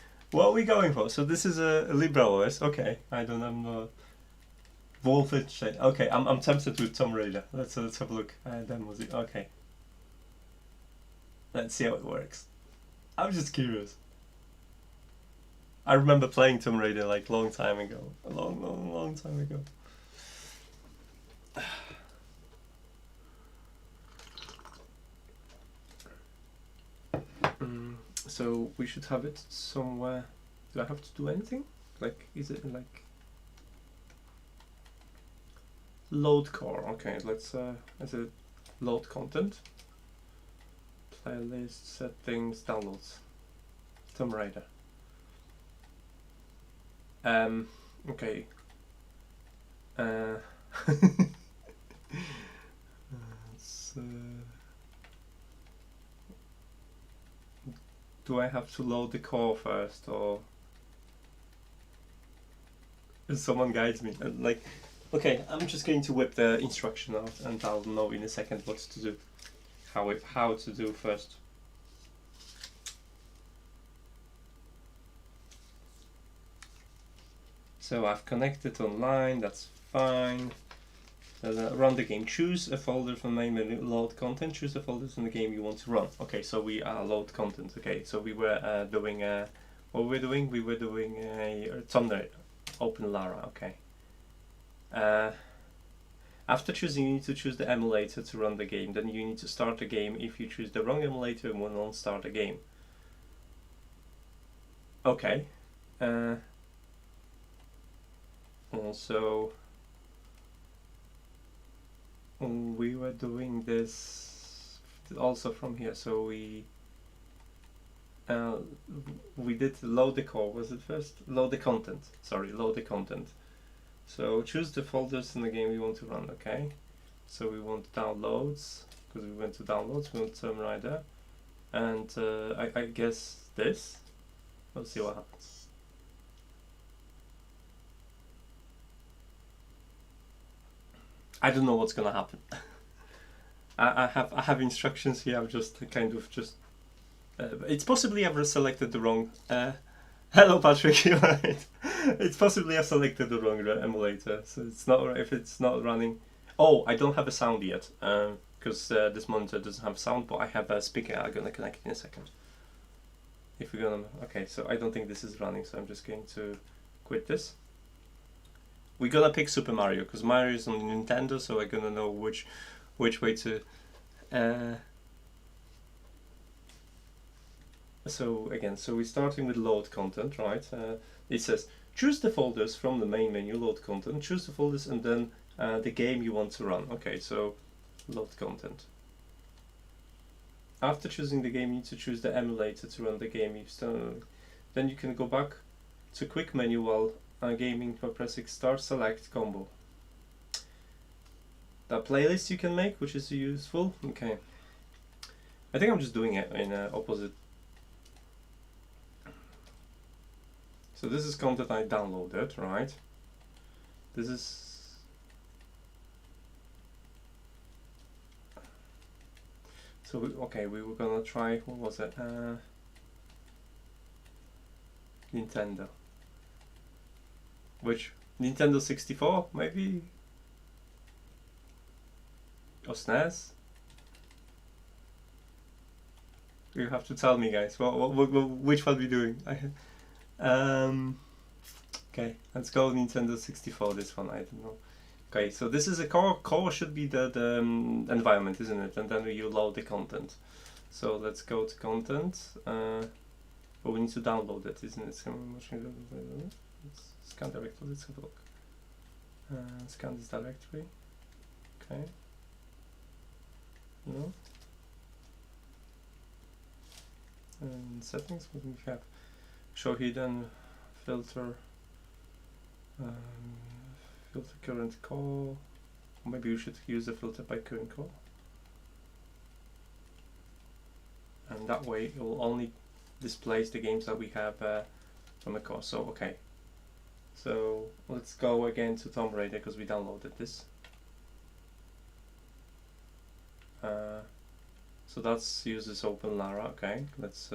for? So this is a LibreOS. Okay, I don't know. Wolfenstein. Okay, I'm tempted with Tomb Raider. Let's have a look. Then was it? Okay. Let's see how it works. I'm just curious. I remember playing Tomb Raider like long time ago. A long time ago. So we should have it somewhere. Do I have to do anything? Like, is it like load core? Okay, let's is it load content? Playlist, settings, downloads. Tomb Raider. Okay. Let's, do I have to load the core first, or someone guides me? Like, okay, I'm just going to whip the instruction out, and I'll know in a second what to do, how to do first. So I've connected online. That's fine. Run the game. Choose a folder from main menu. Load content. Choose the folders from the game you want to run. Okay, so we are load content. Okay, so we were doing what were we doing? We were doing a thumbnail. Open Lara. Okay. After choosing, you need to choose the emulator to run the game. Then you need to start the game. If you choose the wrong emulator, it will not start the game. Okay. Also, we were doing this also from here, so we did load the core. Was it first? Load the content. Sorry, load the content. So choose the folders in the game you want to run. Okay, so we want downloads, because we went to downloads. We want Tomb Raider, and I guess this. Let's see what happens. I don't know what's gonna happen. I have instructions here. I've just kind of just. It's possibly I've selected the wrong. Hello, Patrick. You're right. It's possibly I've selected the wrong emulator, so it's not if it's not running. Oh, I don't have a sound yet, because this monitor doesn't have sound, but I have a speaker. I'm gonna connect in a second. If we're gonna. Okay, so I don't think this is running, so I'm just going to quit this. We're gonna pick Super Mario because Mario is on Nintendo, so we're gonna know which way to. So again, so we're starting with load content, right? It says choose the folders from the main menu, load content. Choose the folders and then the game you want to run. Okay, so load content. After choosing the game, you need to choose the emulator to run the game. Then you can go back to quick menu while gaming by pressing start select combo. That playlist you can make, which is useful. Okay, I think I'm just doing it in opposite. So this is content I downloaded, right? This is so okay, we were gonna try, what was it? Nintendo. Which Nintendo 64 maybe? Or SNES? You have to tell me, guys. Which one are we doing? Okay, let's go Nintendo 64. This one, I don't know. Okay, so this is a core. Core should be the environment, isn't it? And then you load the content. So let's go to content. But we need to download it, isn't it? Scan directory, let's have a look. Scan this directory. Okay. No. And settings, what do we have? Show hidden, filter, filter current call. Maybe you should use the filter by current call. And that way it will only displays the games that we have from the core. So okay. So let's go again to Tomb Raider because we downloaded this. So that's uses open Lara. Okay, let's.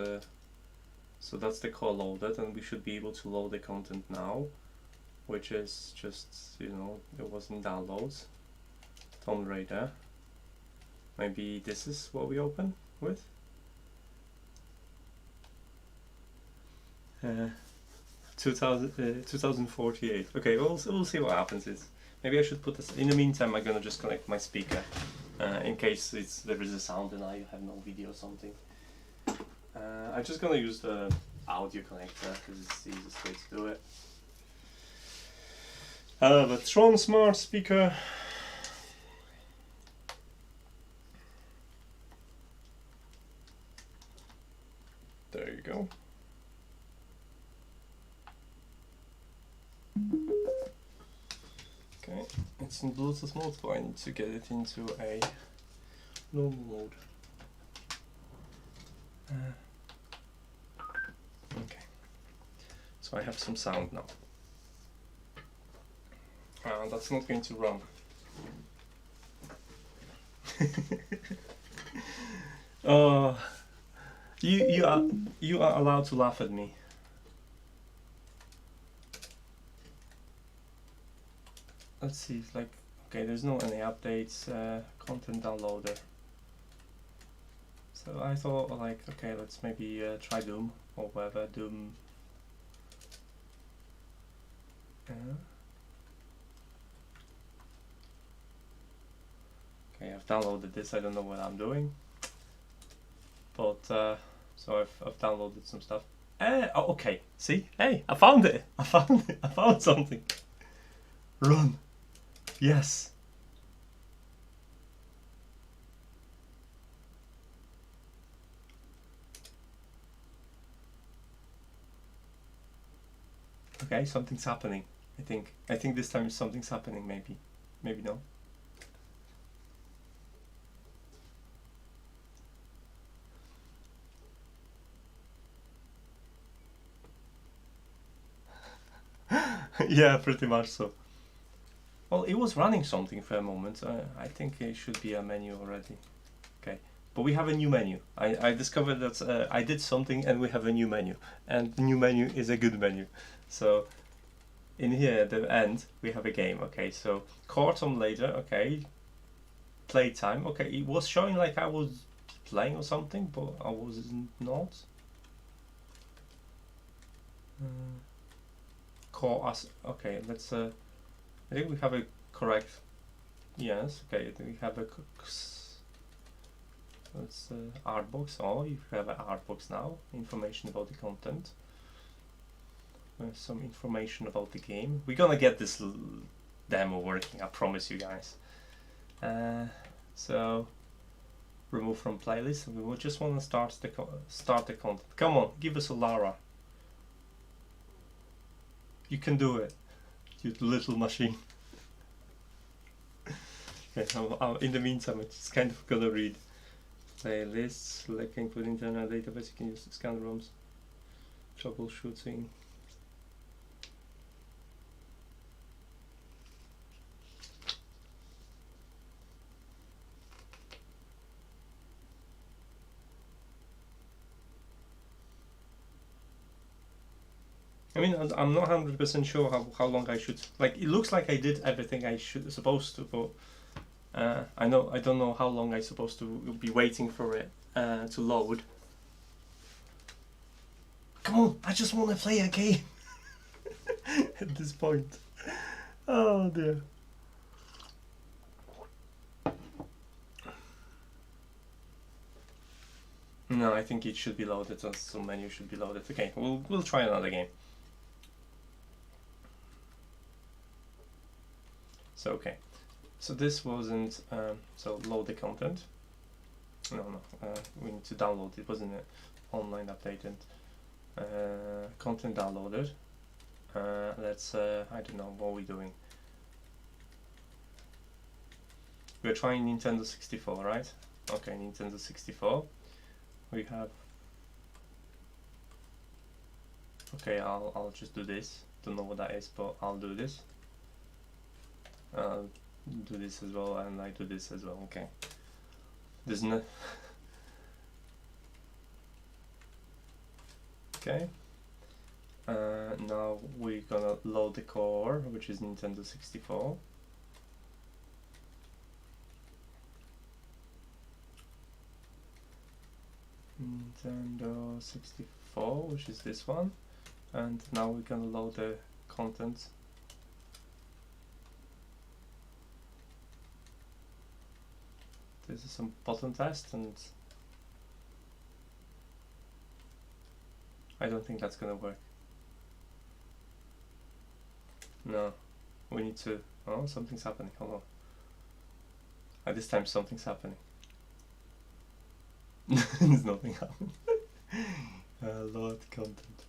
So that's the core loaded, and we should be able to load the content now, which is just, you know, it was in downloads. Tomb Raider. Maybe this is what we open with. 2048. Okay, we'll see what happens. Maybe I should put this. In the meantime, I'm gonna just connect my speaker in case there is a sound and I have no video or something. I'm just gonna use the audio connector because it's the easiest way to do it. The Tron Smart Speaker. There you go. Okay, it's in Bluetooth mode, but I need to get it into a normal mode. Okay, so I have some sound now. That's not going to run. Oh, you are allowed to laugh at me. Let's see, like, okay, there's no any updates, content downloader. So I thought, like, okay, let's maybe try Doom or whatever, Doom. Okay, I've downloaded this, I don't know what I'm doing. But, so I've downloaded some stuff. Oh, okay, see? Hey, I found it! I found something! Run! Yes! Okay, something's happening. I think this time something's happening. Maybe no. Yeah, pretty much so. Well, it was running something for a moment. I think it should be a menu already. Okay, but we have a new menu. I discovered that I did something and we have a new menu. And the new menu is a good menu. So, in here at the end, we have a game. Okay, so Tomb later, okay. Playtime, okay. It was showing like I was playing or something, but I was not. Core us. Okay, let's. I think we have a correct. Yes. Okay. I think we have a. Let's art box. Oh, you have an art box now. Information about the content. Some information about the game. We're gonna get this demo working. I promise you guys. So remove from playlist. We will just want to start the content. Come on, give us olara. You can do it, you little machine. Okay, in the meantime, I'm just kind of gonna read playlists. Like include internal database. You can use scan ROMs, troubleshooting. I mean, I'm not 100% sure how long I should. Like, it looks like I did everything I supposed to, but I don't know how long I'm supposed to be waiting for it to load. Come on, I just want to play a game at this point. Oh dear. No, I think it should be loaded. So menu should be loaded. Okay, we'll try another game. So okay, so this wasn't, so load the content. No, we need to download it, wasn't it? Online updated, content downloaded. Let's, I don't know, what are we doing? We're trying Nintendo 64, right? Okay, Nintendo 64. We have, okay, I'll just do this. Don't know what that is, but I'll do this. Do this as well, and I do this as well. Okay, there's no. Okay. Now we're gonna load the core, which is Nintendo 64. Nintendo 64, which is this one. And now we're gonna load the content. This is some button test, and I don't think that's gonna work. No, we need to. Oh, something's happening. Hold on. At this time, something's happening. There's nothing happening. Load content.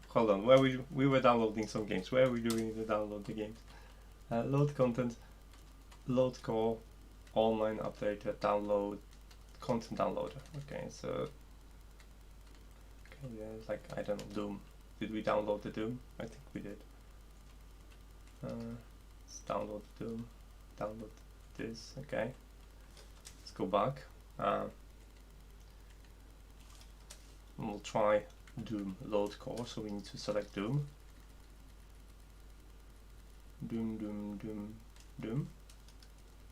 Hold on. Where we were downloading some games. Where are we doing to download the games? Load content. Load core. Online updater. Download. Content downloader. Okay, so. Okay, yeah, it's like, I don't know, Doom. Did we download the Doom? I think we did. Let's download Doom. Download this. Okay. Let's go back. We'll try Doom load core, so we need to select Doom. Doom.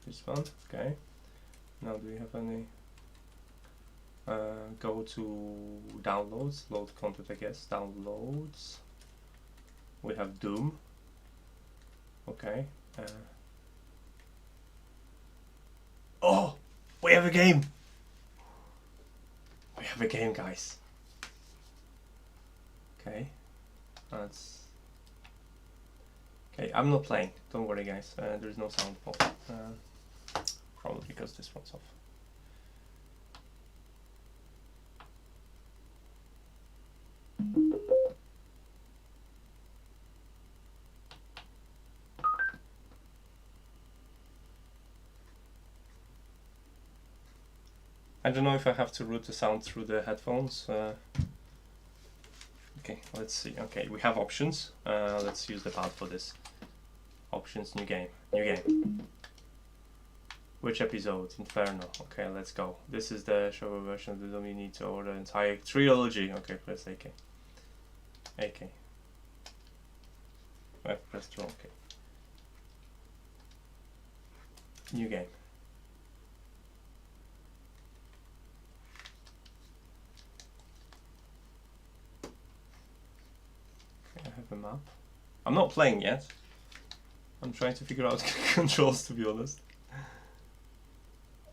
This one, okay. Now do we have any? Go to downloads, load content, I guess. Downloads. We have Doom. Okay. Oh, we have a game. We have a game, guys. Okay. That's okay. I'm not playing. Don't worry, guys. There's no sound fault. Probably because this one's off. I don't know if I have to route the sound through the headphones. Okay, let's see. Okay, we have options. Let's use the pad for this. Options, new game. Which episode? Inferno. Okay, let's go. This is the show version of the demo. You need to order the entire trilogy. Okay, press AK. Press draw. Okay. New game. Okay, I have a map. I'm not playing yet. I'm trying to figure out controls, to be honest.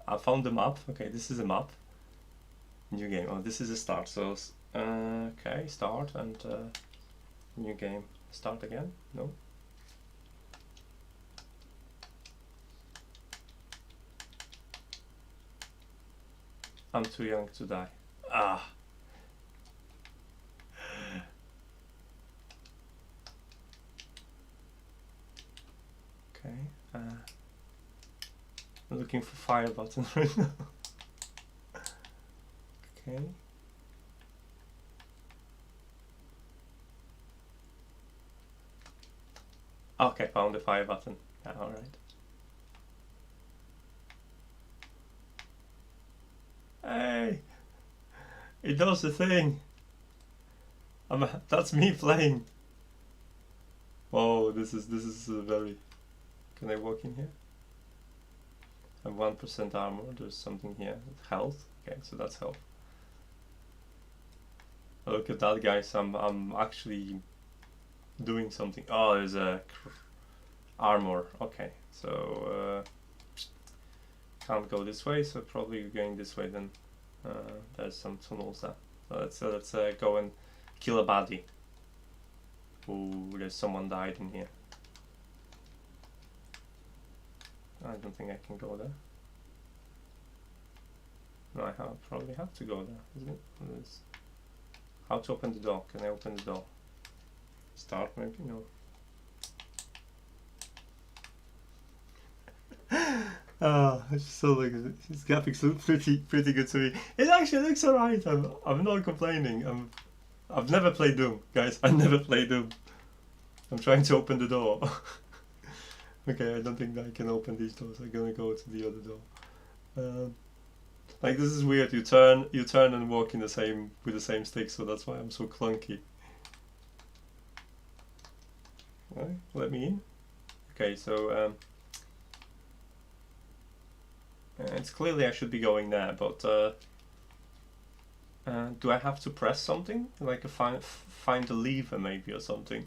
I found the map. Okay, this is a map. New game. Oh, this is a start. So, okay, start and new game. Start again? No. I'm too young to die. Ah. Okay. I'm looking for fire button right now. Okay. Okay, found the fire button. Yeah, alright. Hey! It does the thing! That's me playing! Whoa, this is very... Can I walk in here? I have 1% armor, there's something here. Health? Okay, so that's health. Look at that, guys, I'm actually doing something. Oh, there's a armor. Okay, so can't go this way, so probably going this way then. There's some tunnels there. So let's go and kill a baddie. Ooh, there's someone died in here. I don't think I can go there. No, I probably have to go there, isn't it? How to open the door? Can I open the door? Start maybe? No. It's so like his graphics look pretty good to me. It actually looks alright. I'm not complaining. I've never played Doom, guys. I never played Doom. I'm trying to open the door. Okay, I don't think that I can open these doors. I'm gonna go to the other door. Like, this is weird. You turn and walk in with the same stick, so that's why I'm so clunky. Right, let me in. Okay, so it's clearly I should be going there, but Do I have to press something? Like find a lever maybe or something?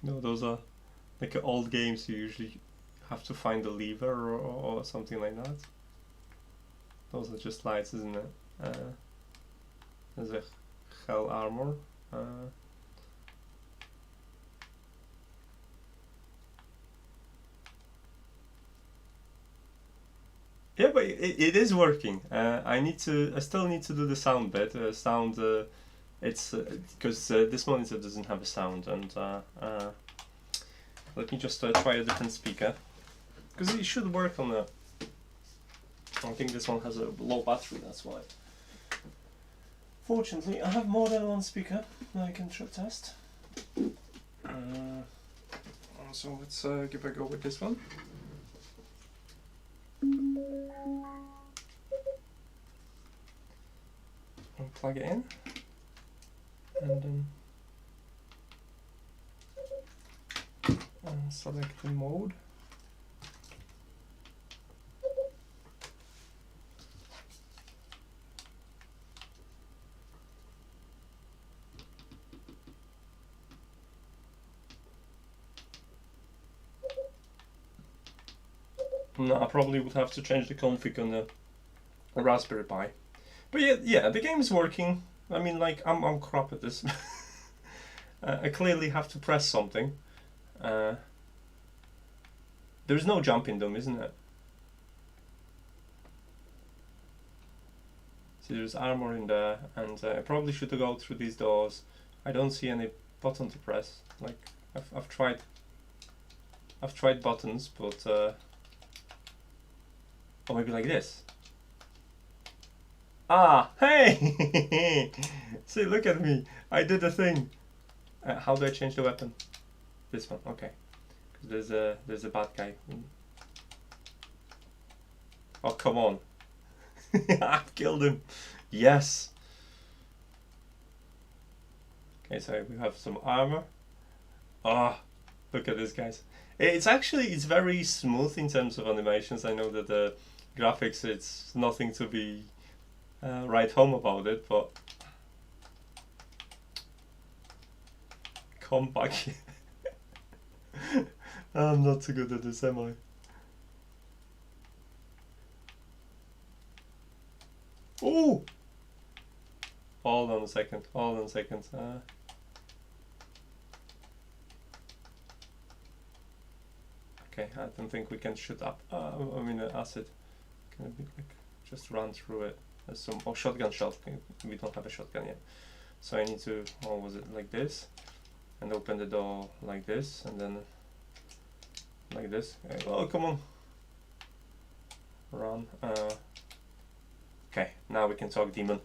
No, those are like old games, you usually have to find a lever or something like that. Those are just lights, isn't it? There's a hell armor. Yeah, but it is working. I still need to do the sound bit. It's because this monitor doesn't have a sound, and let me just try a different speaker, because it should work on the. I think this one has a low battery, that's why. Fortunately, I have more than one speaker that I can test. So let's give a go with this one. And plug it in, and then select the mode. No, I probably would have to change the config on the Raspberry Pi. But yeah, the game is working. I mean, like, I'm crap at this. I clearly have to press something. There's no jump in them, isn't it? See, there's armor in there, and I probably should go through these doors. I don't see any button to press. Like, I've tried buttons, but or maybe like this. Ah, hey! See, look at me. I did the thing. How do I change the weapon? This one, okay. Because there's a bad guy. Oh, come on. I've killed him. Yes. Okay, so we have some armor. Ah, look at this, guys. It's very smooth in terms of animations. I know that the graphics, it's nothing to be write home about it, but come back here. I'm not too good at this, am I? Oh! Hold on a second. Okay, I don't think we can shoot up. I mean, acid. Can it be like just run through it? There's some shotgun shot. We don't have a shotgun yet, so I need to. What was it, like this? And open the door like this, and then like this. Oh, come on! Run. Okay, now we can talk, demon.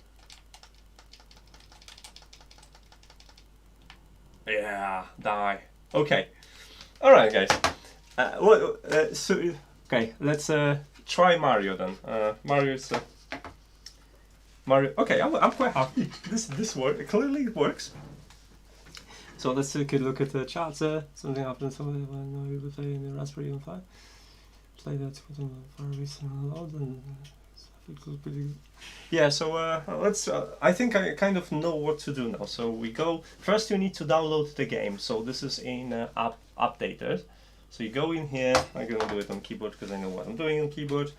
Yeah, die. Okay. All right, guys. Okay, let's try Mario then. Mario's Mario. Okay, I'm quite happy. This work clearly it works. So let's take a look at the chat. Something happened. Somebody when we were playing the Raspberry Pi. Play that for a recent load and it was pretty good. Yeah. So let's. I think I kind of know what to do now. So we go. First, you need to download the game. So this is in updated. So you go in here. I'm gonna do it on keyboard because I know what I'm doing on keyboard.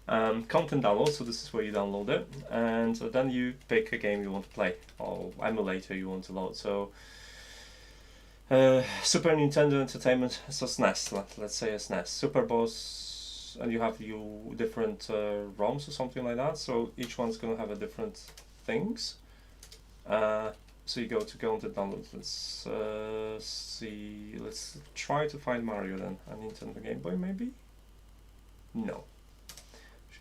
Content download, so this is where you download it, and then you pick a game you want to play or emulator you want to load. So Super Nintendo Entertainment, so SNES, let's say a SNES, Super Boss, and you have different ROMs or something like that, so each one's going to have a different things. So you go to content download, let's see, let's try to find Mario then, a Nintendo Game Boy maybe? No.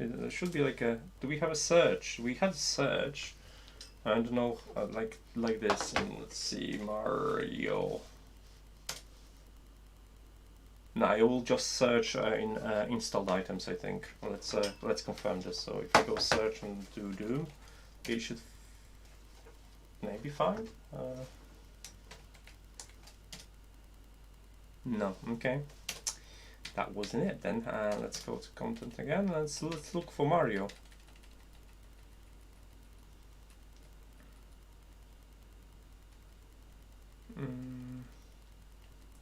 There should be like a. Do we have a search? We had a search. I don't know, like this. And let's see, Mario. No, I will just search in installed items. I think. Let's confirm this. So if I go search and do, it should maybe find. No. Okay. That wasn't it then. Let's go to content again. Let's look for Mario.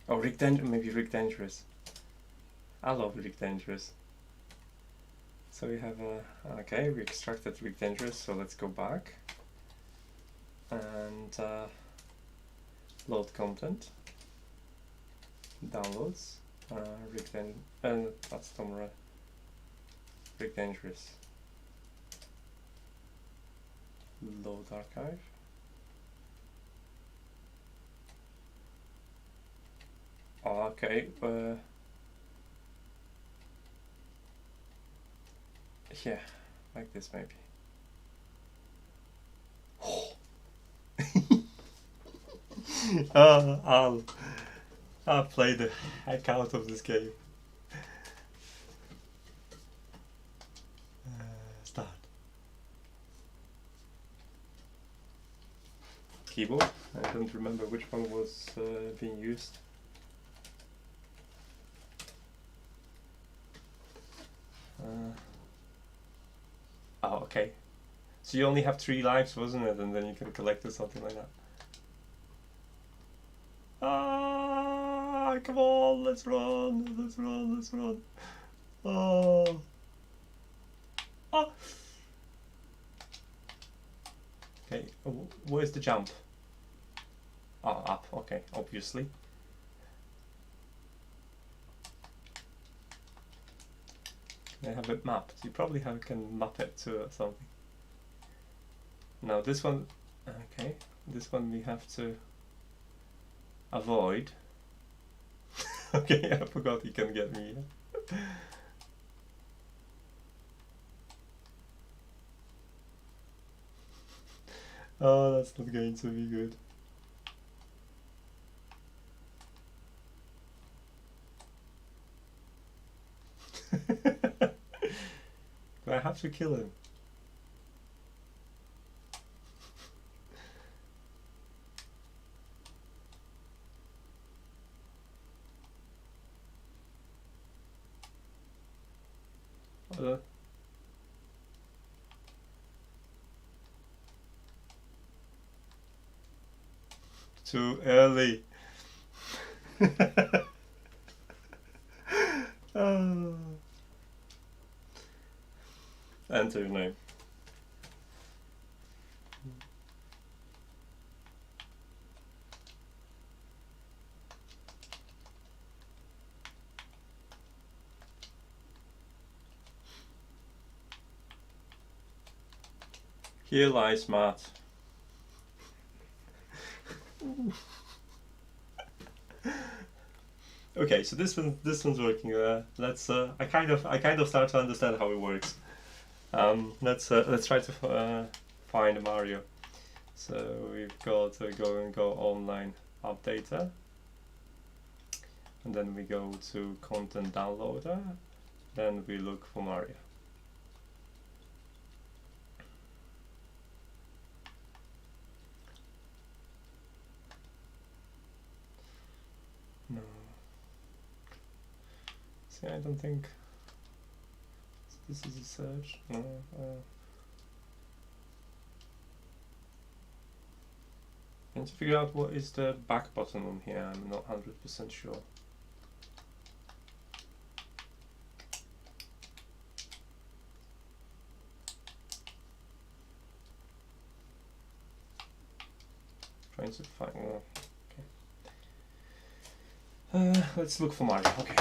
Oh, maybe Rick Dangerous. I love Rick Dangerous. So we have okay, we extracted Rick Dangerous, so let's go back and load content, downloads, that's Tommi, Rick Dangerous, load archive, okay, yeah, like this maybe. I'll play the heck out of this game. Start. Keyboard. I don't remember which one was being used. Oh, okay. So you only have 3 lives, wasn't it? And then you can collect or something like that. Ah, come on, let's run, let's run, let's run. Oh. Oh. Okay, where's the jump? Oh, up, okay, obviously. I have it mapped. You probably can map it to something. Now this one, okay, this one we have to avoid. Okay, I forgot you can get me. Oh, that's not going to be good. Do I have to kill him? Too early. Oh. Enter your name. Here lies Marta. Okay, so this one's working. Let's. I kind of start to understand how it works. Let's try to find Mario. So we've got to go online updater, and then we go to content downloader. Then we look for Mario. No. See, I don't think this is a search. No. I need to figure out what is the back button on here. I'm not 100% sure. Trying to find. Okay. Let's look for Mario. Okay.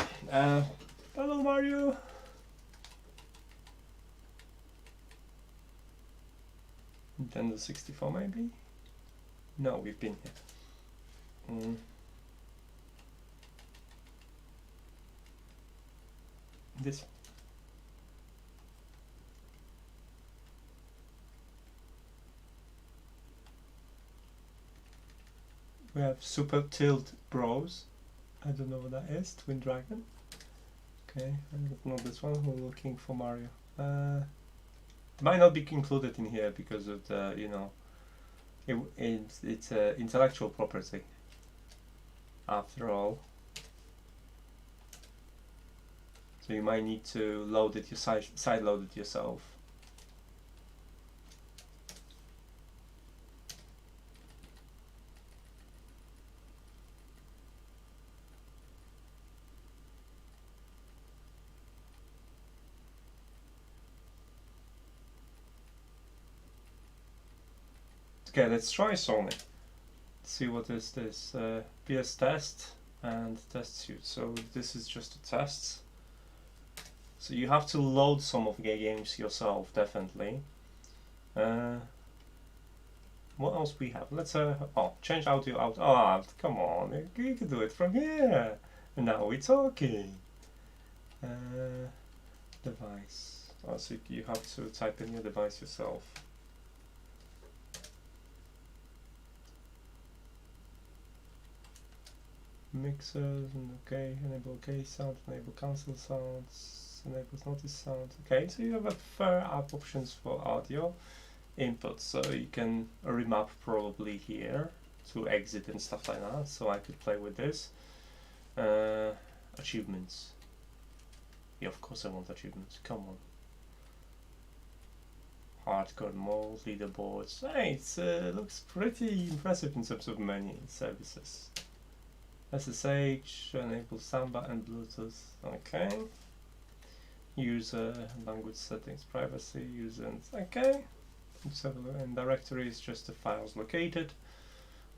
Hello, Mario. Nintendo 64, maybe. No, we've been here. This one. We have Super Tilt Bros. I don't know what that is. Twin Dragon. Okay, I don't know this one. We're looking for Mario. It might not be included in here because of the, you know, it's intellectual property. After all, so you might need to load it side load it yourself. Okay, let's try Sony. See what is this PS test and test suite. So this is just a test. So you have to load some of the games yourself, definitely. What else we have? Let's change audio out. Oh, come on, you can do it from here. And now we're talking. Device. Oh, so you have to type in your device yourself. Mixers, okay, enable case sound, enable console sounds, enables notice sound. Okay, so you have a fair up options for audio input, so you can remap probably here to exit and stuff like that, so I could play with this. Achievements. Yeah, of course I want achievements, come on. Hardcore mode, leaderboards. Hey, it looks pretty impressive in terms of menu services. SSH, enable Samba and Bluetooth. Okay. User language settings, privacy, user. Okay. And directory is just the files located.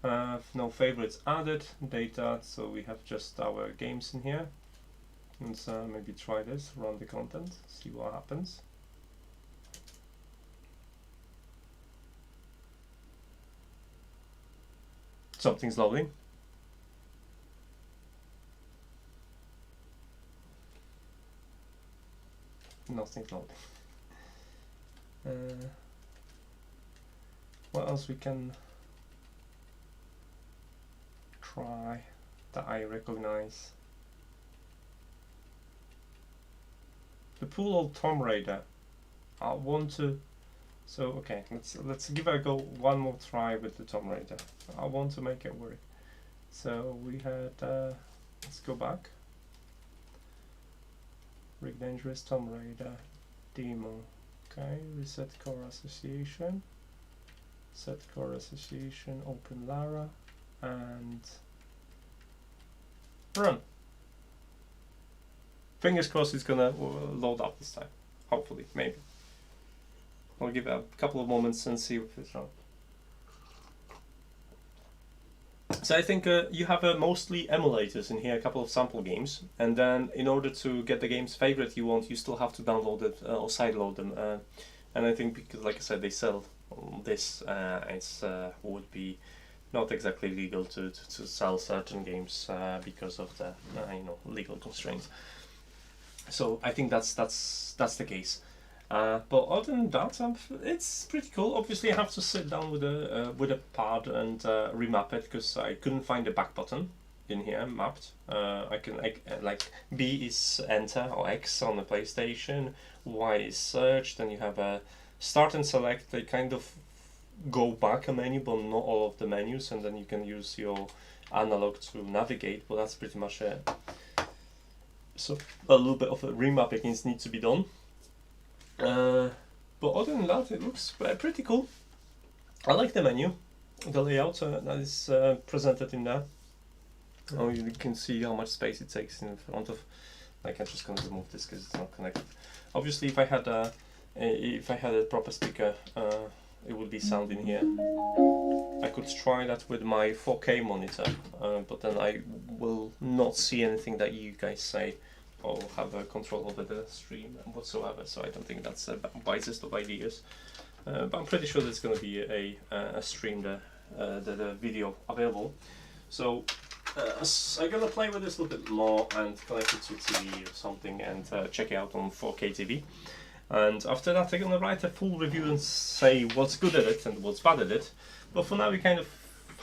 No favorites added. Data. So we have just our games in here. Let's maybe try this. Run the content. See what happens. Something's loading. Nothing's loading. What else we can try that I recognize? The pool old Tomb Raider. I want to. So okay, let's give it a go. One more try with the Tomb Raider. I want to make it work. So we had. Let's go back. Rick Dangerous, Tomb Raider, demo. Okay, reset core association. Set core association, open Lara, and run. Fingers crossed it's gonna load up this time. Hopefully, maybe. I'll give it a couple of moments and see if it's wrong. So I think you have mostly emulators in here, a couple of sample games, and then in order to get the game's favorite you want, you still have to download it or sideload them. And I think because, like I said, they sell this, it's would be not exactly legal to sell certain games because of the legal constraints. So I think that's the case. But other than that, it's pretty cool. Obviously, I have to sit down with a pad and remap it because I couldn't find the back button in here mapped. Like B is enter or X on the PlayStation, Y is search. Then you have a start and select. They kind of go back a menu, but not all of the menus, and then you can use your analog to navigate. But that's pretty much it. So a little bit of a remapping needs to be done. But other than that, it looks pretty cool. I like the menu, the layout that is presented in there. Oh, you can see how much space it takes in front of. Like, I'm just going to remove this because it's not connected. Obviously, if I had a proper speaker, it would be sound in here. I could try that with my 4K monitor, but then I will not see anything that you guys say or have control over the stream whatsoever, so I don't think that's the wisest of ideas. But I'm pretty sure there's going to be a stream, the video available. So I'm going to play with this a little bit more and connect it to TV or something and check it out on 4K TV. And after that I'm going to write a full review and say what's good at it and what's bad at it. But for now we kind of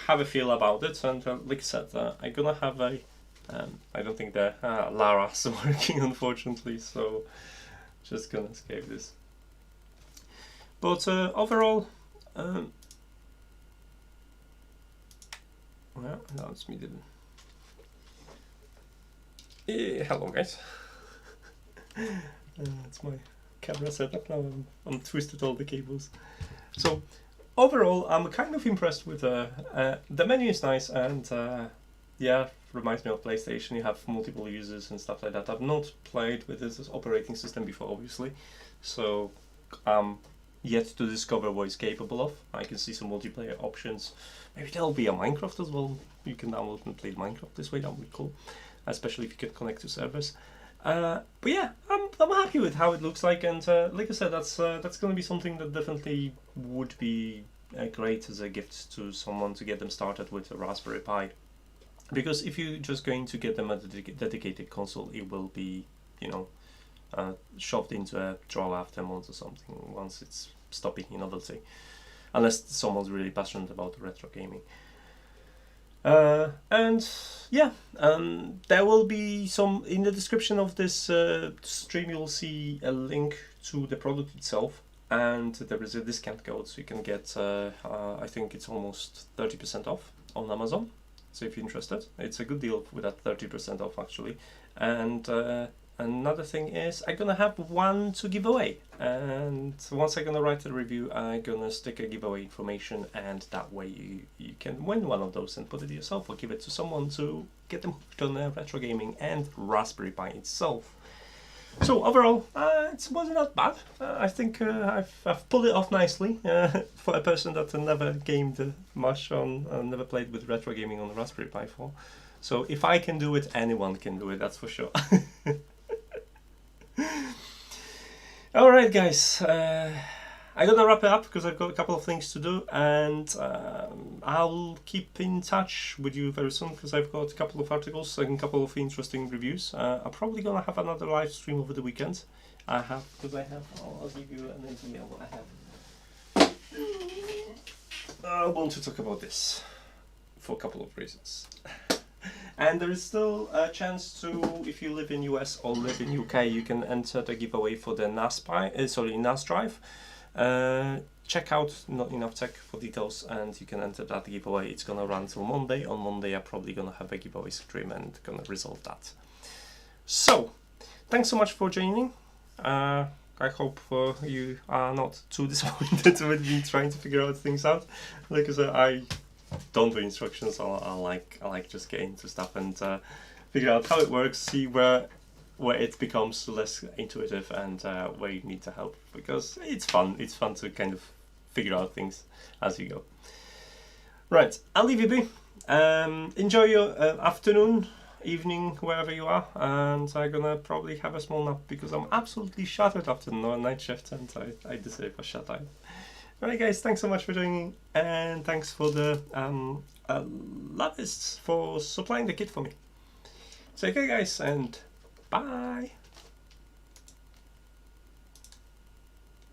have a feel about it, and like I said, I'm going to have a I don't think the Lara's working, unfortunately, so just gonna escape this. But overall, well, no, it's me didn't. Hello guys. It's my camera setup now. I'm twisted all the cables. So overall, I'm kind of impressed with the menu is nice, and yeah, reminds me of PlayStation. You have multiple users and stuff like that. I've not played with this operating system before, obviously, so yet to discover what it's capable of. I can see some multiplayer options. Maybe there'll be a Minecraft as well. You can download and play Minecraft this way. That would be cool, especially if you could connect to servers. But yeah, I'm happy with how it looks like, and like I said, that's going to be something that definitely would be great as a gift to someone to get them started with a Raspberry Pi. Because if you're just going to get them a dedicated console, it will be, you know, shoved into a drawer after a month or something once it's stopping in novelty, unless someone's really passionate about retro gaming. And yeah, there will be some in the description of this stream. You'll see a link to the product itself, and there is a discount code, so you can get I think it's almost 30% off on Amazon. So if you're interested, it's a good deal with that 30% off actually. And another thing is I'm gonna have one to give away, and once I'm gonna write a review, I'm gonna stick a giveaway information, and that way you can win one of those and put it yourself or give it to someone to get them hooked on retro gaming and Raspberry Pi itself. So overall, it wasn't that bad. I think I've pulled it off nicely for a person that never gamed much on, never played with retro gaming on the Raspberry Pi 4. So if I can do it, anyone can do it, that's for sure. Alright guys, I'm gonna wrap it up because I've got a couple of things to do, and I'll keep in touch with you very soon because I've got a couple of articles and a couple of interesting reviews. I'm probably gonna have another live stream over the weekend. I'll give you an idea what I have. I want to talk about this for a couple of reasons. And there is still a chance to, if you live in US or live in UK, you can enter the giveaway for the NAS drive. Check out Not Enough Tech for details, and you can enter that giveaway. It's gonna run till Monday. On Monday, I'm probably gonna have a giveaway stream and gonna resolve that. So, thanks so much for joining. I hope you are not too disappointed with me trying to figure out things out. Like I said, I don't do instructions. I like just getting into stuff and figure out how it works, see where it becomes less intuitive and where you need to help, because it's fun. It's fun to kind of figure out things as you go. Right, I'll leave you be. Enjoy your afternoon, evening, wherever you are, and I'm gonna probably have a small nap because I'm absolutely shattered after the night shift and I deserve a shut eye. Alright guys, thanks so much for joining, and thanks for the LABISTS for supplying the kit for me. So okay guys, and bye!